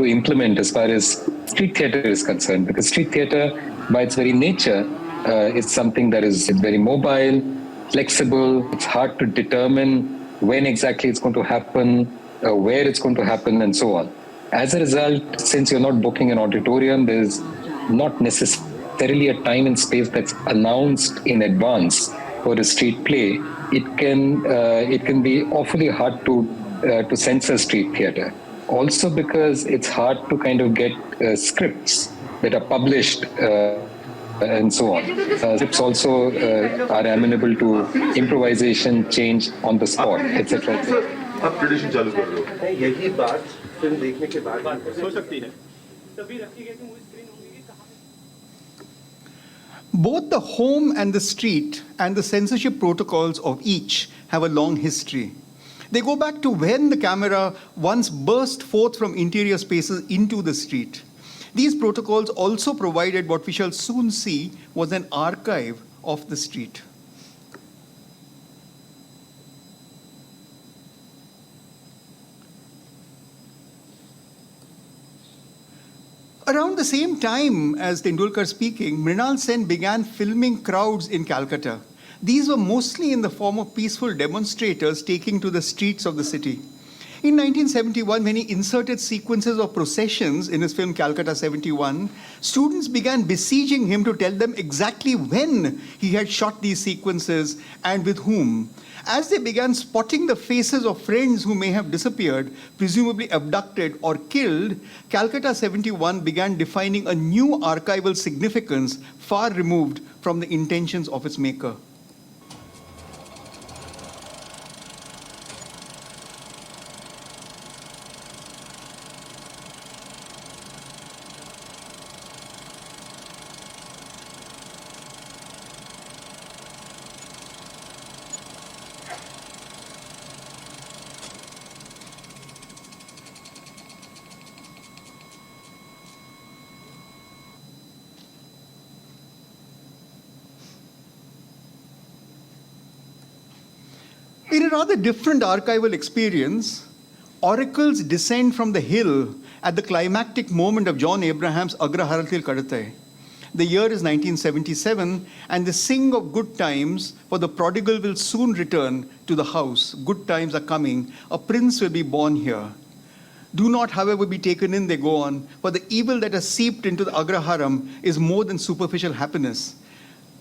implement as far as street theater is concerned, because street theater, by its very nature, it's something that is very mobile, flexible. It's hard to determine when exactly it's going to happen, where it's going to happen, and so on. As a result, since you're not booking an auditorium, there's not necessarily a time and space that's announced in advance for a street play. It can be awfully hard to censor street theater. Also because it's hard to kind of get scripts that are published and so on. Scripts also are amenable to improvisation, change on the spot, etc. आप tradition चालू कर रहे हो। यही बात film देखने के बाद हो सकती है। Both the home and the street and the censorship protocols of each have a long history. They go back to when the camera once burst forth from interior spaces into the street. These protocols also provided what we shall soon see was an archive of the street. Around the same time as Tendulkar speaking, Mrinal Sen began filming crowds in Calcutta. These were mostly in the form of peaceful demonstrators taking to the streets of the city. In 1971, when he inserted sequences of processions in his film Calcutta 71, students began besieging him to tell them exactly when he had shot these sequences and with whom. As they began spotting the faces of friends who may have disappeared, presumably abducted or killed, Calcutta 71 began defining a new archival significance far removed from the intentions of its maker. In a rather different archival experience, oracles descend from the hill at the climactic moment of John Abraham's Agraharatil Kadatai. The year is 1977, and they sing of good times, for the prodigal will soon return to the house. Good times are coming. A prince will be born here. Do not, however, be taken in, they go on, for the evil that has seeped into the Agraharam is more than superficial happiness.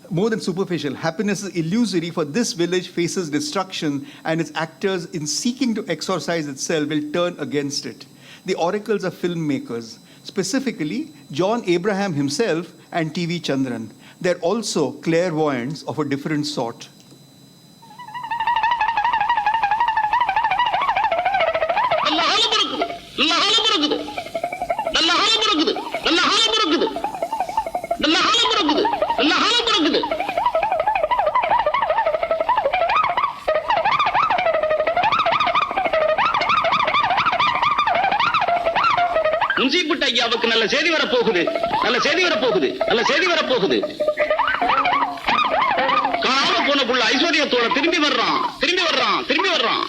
More than superficial, happiness is illusory, for this village faces destruction, and its actors, in seeking to exorcise itself, will turn against it. The oracles are filmmakers, specifically John Abraham himself and T.V. Chandran. They're also clairvoyants of a different sort. முன்சீப்புட்ட ஐயாவுக்கு நல்ல செய்தி வரப்போகுது, நல்ல செய்தி வரப்போகுது, நல்ல செய்தி வரப்போகுது. காணாம போன புள்ள ஐஸ்வர்யத்தோட திரும்பி வர்றான், திரும்பி வர்றான், திரும்பி வர்றான்.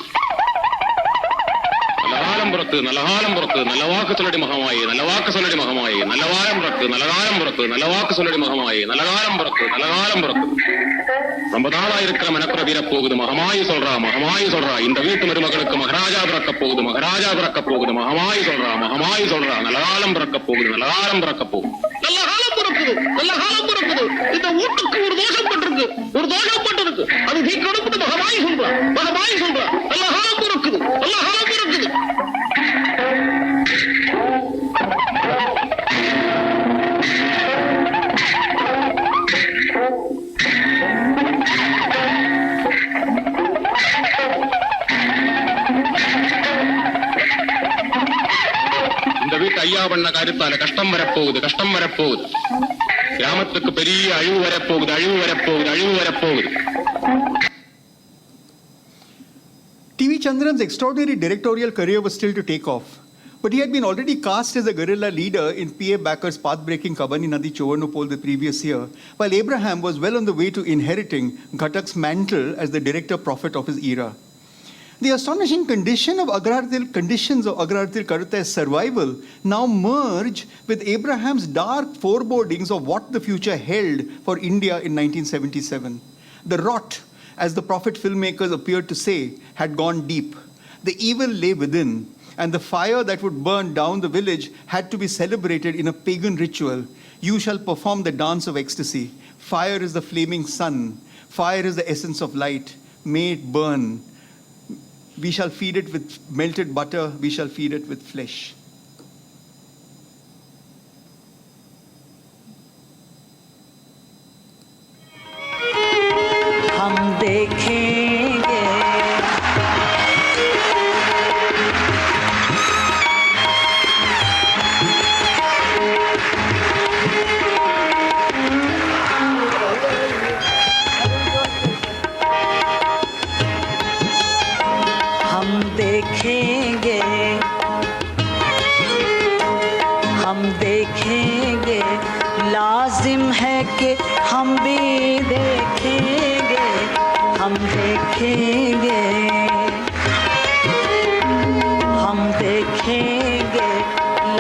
நல்ல காலம் பிறக்கு, நல்ல காலம் பிறக்கு, நல்ல வாக்கு சொல்லடி மகமாயி, நல்ல வாக்கு சொல்லடி மகமாயி, நல்ல காலம் பிறக்கு, நல்ல காலம் பிறக்கு, நல்ல வாக்கு சொல்லடி மகமாயி, நல்ல காலம் பிறக்கு, நல்ல காலம் பிறக்கு. ரொம்ப நாளா இருக்கிற மனக்குற வீர போகுது, மகமாயி சொல்றா, மகமாயி சொல்றா. இந்த வீட்டு மருமகளுக்கு மகாராஜா பிறக்க போகுது, மகாராஜா பிறக்க போகுது, மகமாயி சொல்றா, மகமாயி சொல்றா. நல்ல காலம் பிறக்க போகுது, நல்ல காலம் பிறக்க போகுது. நல்ல காலம் பிறக்குது, நல்ல காலம் பிறக்குது. இந்த வீட்டுக்கு ஒரு தோஷம் பட்டிருக்கு, ஒரு தோஷம் பட்டிருக்கு. அது தீக்கணும்னு மகமாயி சொல்றா, மகமாயி சொல்றா. நல்ல காலம் பிறக்குது, நல்ல காலம் பிறக்குது. ஐயா பண்ண காரியத்தால கஷ்டம் வரப்போகுது, கஷ்டம் வரப்போகுது. கிராமத்துக்கு பெரிய அழிவு வரப்போகுது, அழிவு வரப்போகுது, அழிவு வரப்போகுது. T.V. Chandran's extraordinary directorial career was still to take off, but he had been already cast as a guerrilla leader in P.A. Backer's path-breaking Kabani Nadi Chovarnopol the previous year, while Abraham was well on the way to inheriting Ghatak's mantle as the director prophet of his era. The astonishing conditions of Agraharatil Kadutai's survival now merge with Abraham's dark forebodings of what the future held for India in 1977. The rot, as the prophet filmmakers appeared to say, had gone deep. The evil lay within, and the fire that would burn down the village had to be celebrated in a pagan ritual. You shall perform the dance of ecstasy. Fire is the flaming sun. Fire is the essence of light. May it burn. We shall feed it with melted butter. We shall feed it with flesh. हम देखेंगे हम देखेंगे, लाजिम है कि हम भी देखेंगे, हम देखेंगे, हम देखेंगे,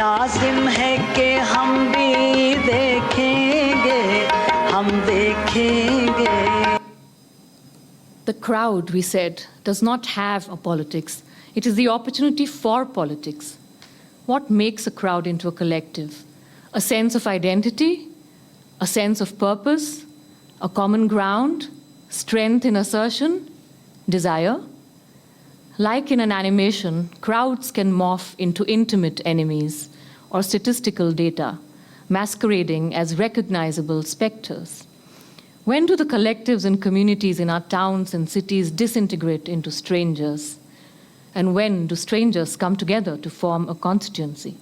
लाजिम है कि हम भी देखेंगे, हम देखेंगे. The crowd, we said, does not have a politics. It is the opportunity for politics. What makes a crowd into a collective? A sense of identity, a sense of purpose, a common ground, strength in assertion, desire. Like in an animation, crowds can morph into intimate enemies or statistical data, masquerading as recognizable specters. When do the collectives and communities in our towns and cities disintegrate into strangers? And when do strangers come together to form a constituency?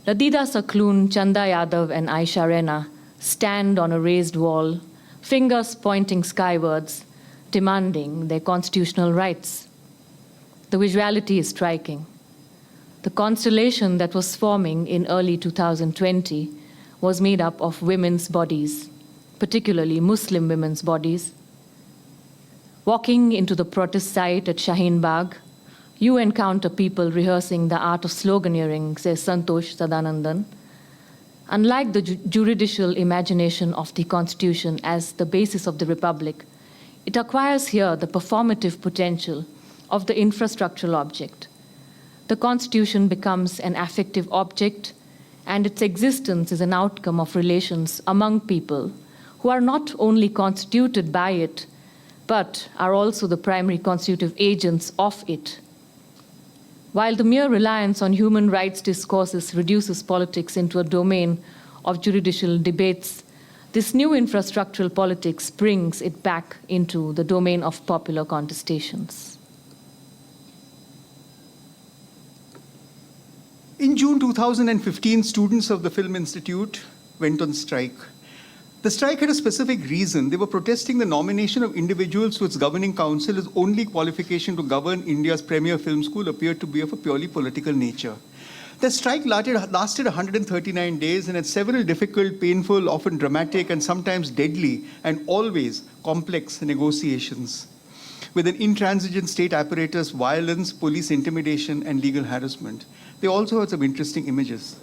Radida Sakloon, Chanda Yadav, and Aisha Rena stand on a raised wall, fingers pointing skywards, demanding their constitutional rights. The visuality is striking. The constellation that was forming in early 2020 was made up of women's bodies, particularly Muslim women's bodies. Walking into the protest site at Shaheen Bagh, you encounter people rehearsing the art of sloganeering, says Santosh Sadanandan. Unlike the juridical imagination of the Constitution as the basis of the Republic, it acquires here the performative potential of the infrastructural object. The Constitution becomes an affective object, and its existence is an outcome of relations among people who are not only constituted by it, but are also the primary constitutive agents of it. While the mere reliance on human rights discourses reduces politics into a domain of juridical debates, this new infrastructural politics brings it back into the domain of popular contestations. In June 2015, students of the Film Institute went on strike. The strike had a specific reason. They were protesting the nomination of individuals to its governing council as only qualification to govern India's premier film school appeared to be of a purely political nature. The strike lasted 139 days and had several difficult, painful, often dramatic, and sometimes deadly, and always complex negotiations with an intransigent state apparatus, violence, police intimidation, and legal harassment. They also had some interesting images.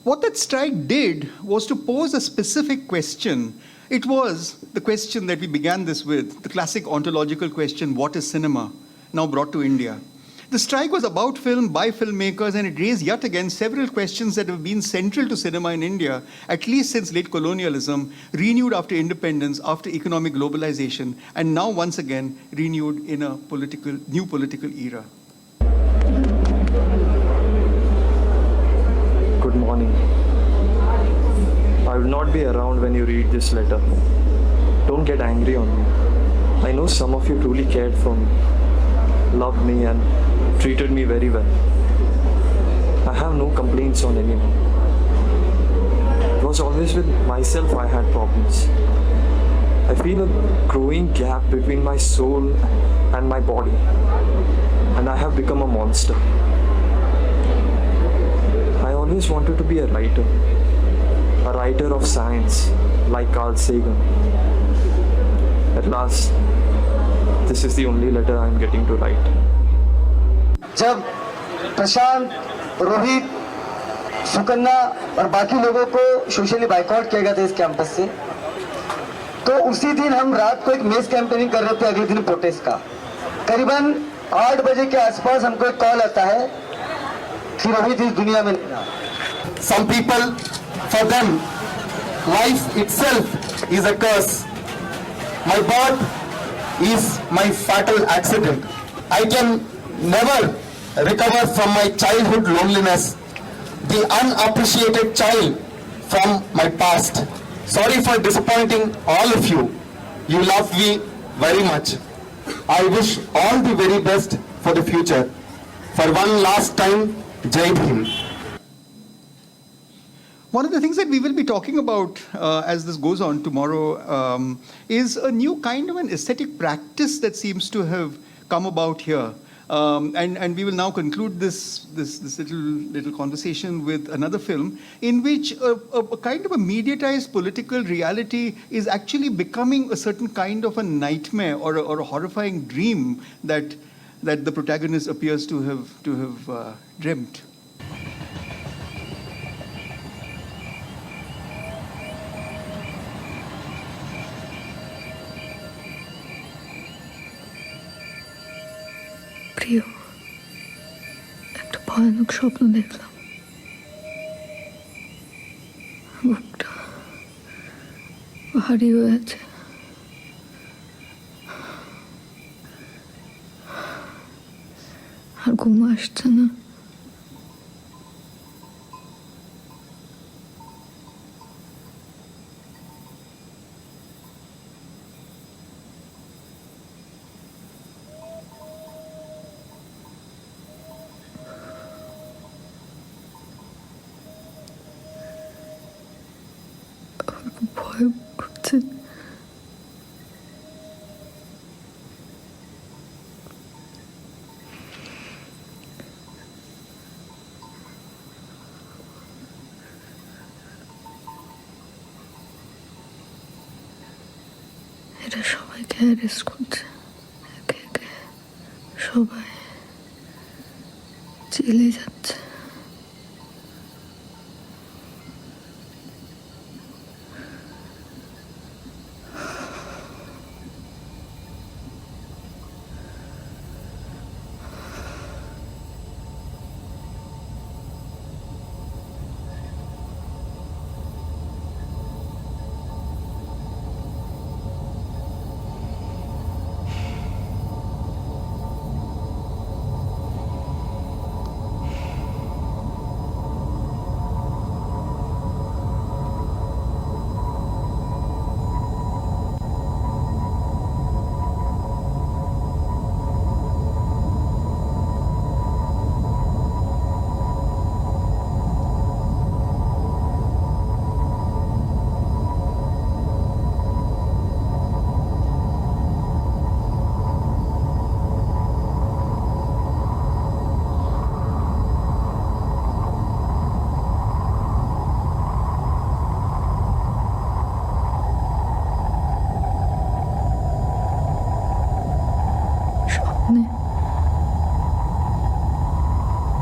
What that strike did was to pose a specific question. It was the question that we began this with, the classic ontological question, what is cinema, now brought to India. The strike was about film, by filmmakers, and it raised yet again several questions that have been central to cinema in India, at least since late colonialism, renewed after independence, after economic globalization, and now once again renewed in a new political era. Good morning. I will not be around when you read this letter. Don't get angry on me. I know some of you truly cared for me, loved me, and treated me very well. I have no complaints on anyone. It was always with myself I had problems. I feel a growing gap between my soul and my body, and I have become a monster. I always wanted to be a writer of science, like Carl Sagan. At last, this is the only letter I am getting to write. जब प्रशांत, रोहित, सुकन्या और बाकी लोगों को socially boycott किया गया था इस campus से, तो उसी दिन हम रात को एक मेस कैंपेनिंग कर रहे थे अगले दिन प्रोटेस्ट का. करीबन 8 बजे के आसपास हमको एक कॉल आता है कि रोहित इस दुनिया में नहीं रहा. Some people, for them, life itself is a curse. My birth is my fatal accident. I can never recover from my childhood loneliness. the unappreciated child from my past. Sorry for disappointing all of you. You love me very much. I wish all the very best for the future. For one last time, Jai Bhim. One of the things that we will be talking about as this goes on tomorrow is a new kind of an aesthetic practice that seems to have come about here. And we will now conclude this little conversation with another film in which a kind of a mediatized political reality is actually becoming a certain kind of a nightmare or a horrifying dream that the protagonist appears to have dreamt. প্রিয়, একটা ভয়ানক স্বপ্ন দেখলাম। বুকটা ভারী হয়ে আছে। আর ঘুম আসছে না। ভয় করছে। এরা সবাইকে অ্যারেস্ট করছে, একে একে সবাই জেলে যাচ্ছে।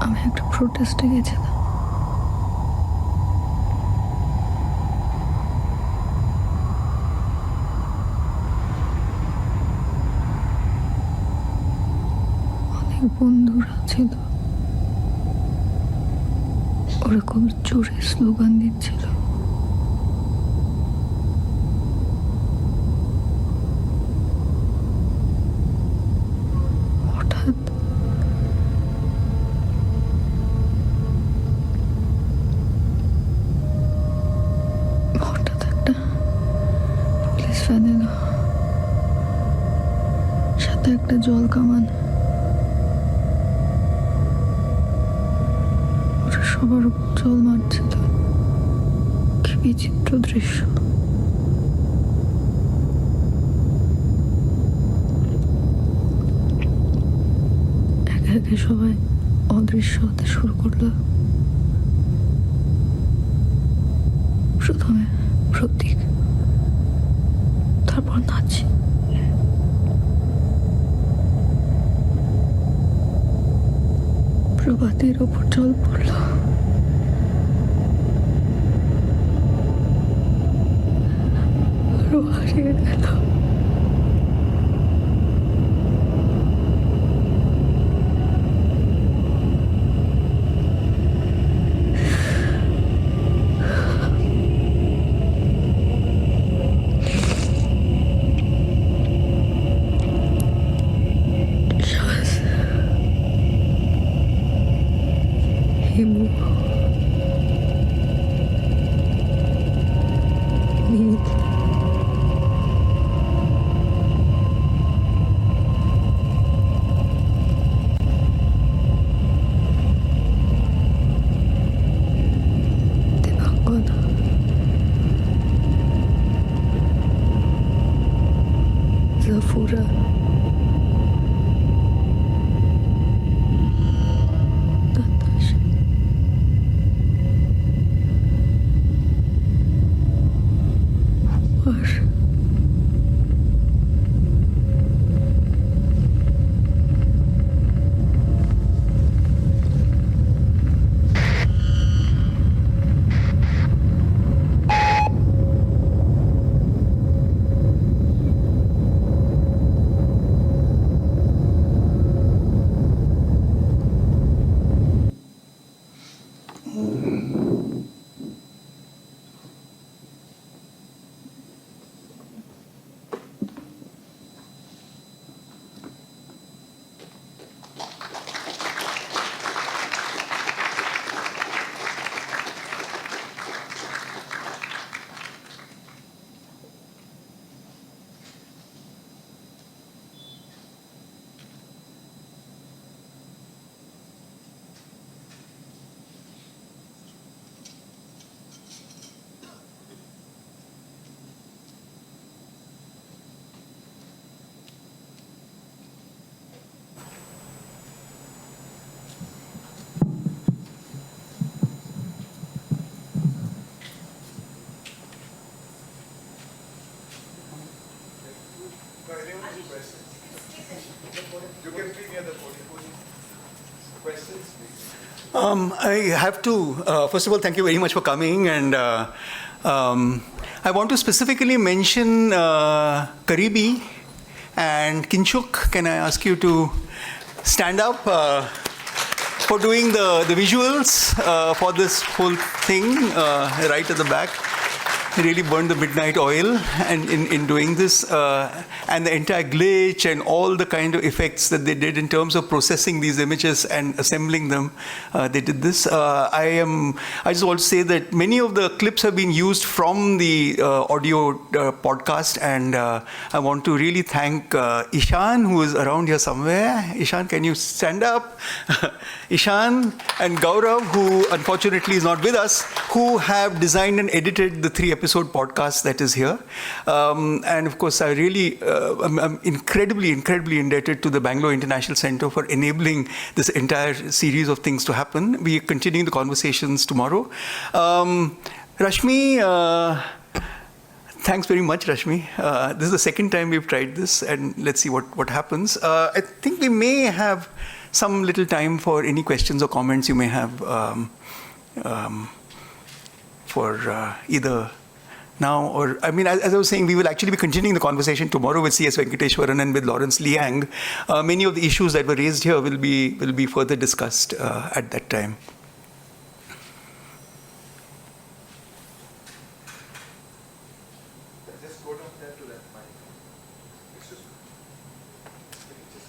আমি একটা প্রোটেস্টে গেছিলাম। অনেক বন্ধুরা ছিল, ওরা খুব জোরে স্লোগান দিচ্ছিল। সাথে একটা জল কামান, ওরা সবার উপর জল মারছিল। কি বিচিত্র দৃশ্য। একে একে সবাই অদৃশ্য হতে শুরু করলো। প্রথমে প্রতীক, তারপর নাচি। প্রভাতের ওপর জল পড়ল। আরো হারিয়ে গেল। এই মুহূর্তে I have to, first of all, thank you very much for coming. And I want to specifically mention Karibi and Kinshuk. Can I ask you to stand up for doing the visuals for this whole thing right at the back? He really burned the midnight oil and in doing this, and the entire glitch and all the kind of effects that they did in terms of processing these images and assembling them. They did this. I just want to say that many of the clips have been used from the audio podcast, and I want to really thank Ishan, who is around here somewhere. Ishan, can you stand up? Ishan and Gaurav, who unfortunately is not with us, who have designed and edited the 3-episode podcast that is here. And of course, I really, I'm incredibly indebted to the Bangalore International Center for enabling this entire series of things to happen. We are continuing the conversations tomorrow. Rashmi, thanks very much, Rashmi. This is the second time we've tried this, and let's see what happens. I think we may have some little time for any questions or comments you may have for either now or, I mean, as I was saying, we will actually be continuing the conversation tomorrow with C.S. Venkateshwaran and with Lawrence Liang. Many of the issues that were raised here will be further discussed at that time. Just go down there to that mic. Just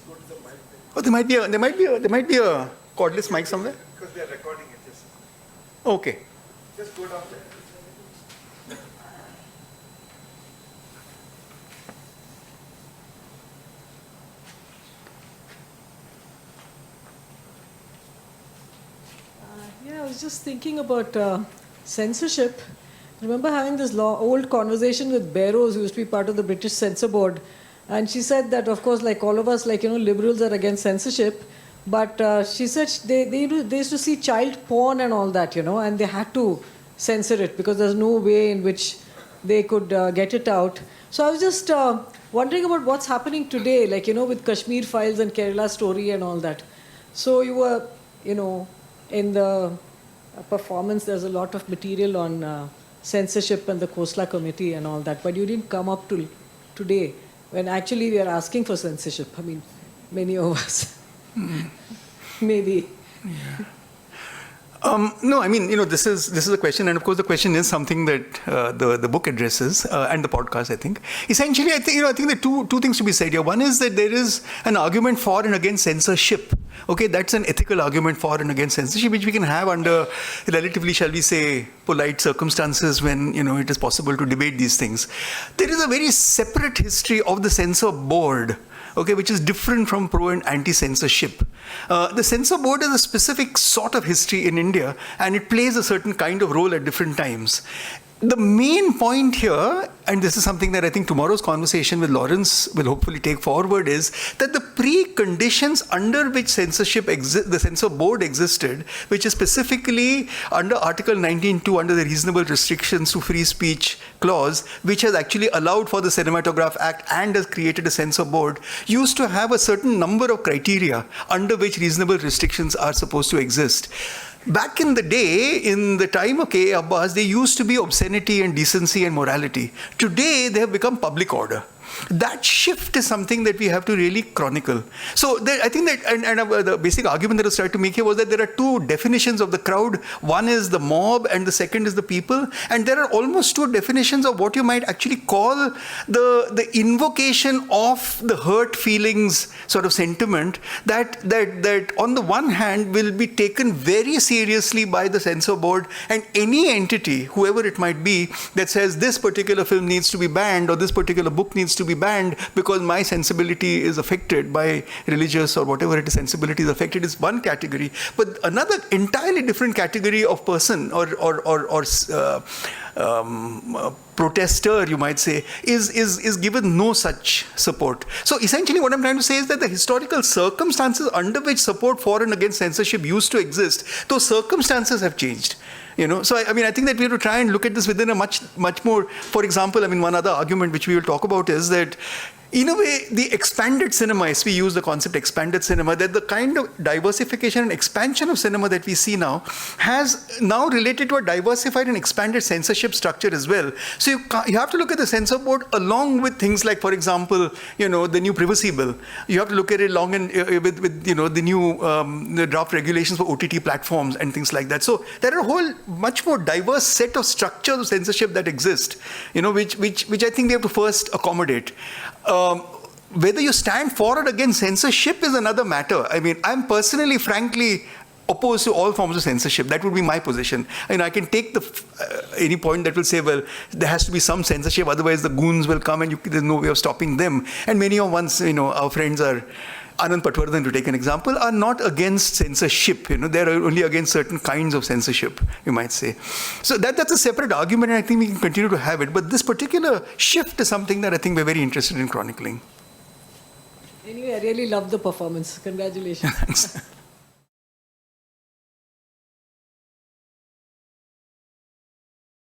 go to the mic. Oh, there might be a cordless mic somewhere. Because they are recording it. Just okay. Just go down there. Yeah, I was just thinking about censorship. I remember having this old conversation with Barrows, who used to be part of the British Censor Board. And she said that, of course, like all of us, like, liberals are against censorship. But she said they used to see child porn and all that, and they had to censor it because there's no way in which they could get it out. So I was just wondering about what's happening today, like, with Kashmir Files and Kerala Story and all that. So you were, in the performance, there's a lot of material on censorship and the Khosla Committee and all that, but you didn't come up to today when actually we are asking for censorship. I mean, many of us. Maybe. Yeah. No, I mean, this is a question, and of course the question is something that the book addresses and the podcast, I think. Essentially, I think there are two things to be said here. One is that there is an argument for and against censorship. Okay, that's an ethical argument for and against censorship, which we can have under relatively, shall we say, polite circumstances when it is possible to debate these things. There is a very separate history of the censor board. Okay, which is different from pro and anti-censorship. The censor board is a specific sort of history in India, and it plays a certain kind of role at different times. The main point here, and this is something that I think tomorrow's conversation with Lawrence will hopefully take forward, is that the preconditions under which the censor board existed, which is specifically under Article 19.2, under the reasonable restrictions to free speech clause, which has actually allowed for the Cinematograph Act and has created a censor board, used to have a certain number of criteria under which reasonable restrictions are supposed to exist. Back in the day, in the time of K.A. Abbas, they used to be obscenity and decency and morality. Today, they have become public order. that shift is something that we have to really chronicle. So I think that, and the basic argument that I was trying to make here was that there are two definitions of the crowd. One is the mob and the second is the people. And there are almost two definitions of what you might actually call the invocation of the hurt feelings sort of sentiment that on the one hand will be taken very seriously by the censor board and any entity, whoever it might be, that says this particular film needs to be banned or this particular book needs to be banned because my sensibility is affected by religious or whatever it is, sensibility is affected, is one category. But another entirely different category of person or protester, you might say, is given no such support. So essentially what I'm trying to say is that the historical circumstances under which support for and against censorship used to exist, those circumstances have changed. So I think that we have to try and look at this within a much more, for example, one other argument which we will talk about is that in a way, the expanded cinema, as we use the concept expanded cinema, that the kind of diversification and expansion of cinema that we see now has now related to a diversified and expanded censorship structure as well. So you have to look at the censor board along with things like, for example, the new privacy bill. You have to look at it along with the new the draft regulations for OTT platforms and things like that. So there are a whole much more diverse set of structures of censorship that exist, which I think we have to first accommodate. Whether you stand for or against censorship is another matter. I'm personally, frankly, opposed to all forms of censorship. That would be my position. I can take any point that will say, well, there has to be some censorship, otherwise the goons will come and there's no way of stopping them. And many of our friends are, Anand Patwardhan, to take an example, are not against censorship. They're only against certain kinds of censorship, you might say. So that's a separate argument, and I think we can continue to have it. But this particular shift is something that I think we're very interested in chronicling. Anyway, I really loved the performance. Congratulations. Thanks.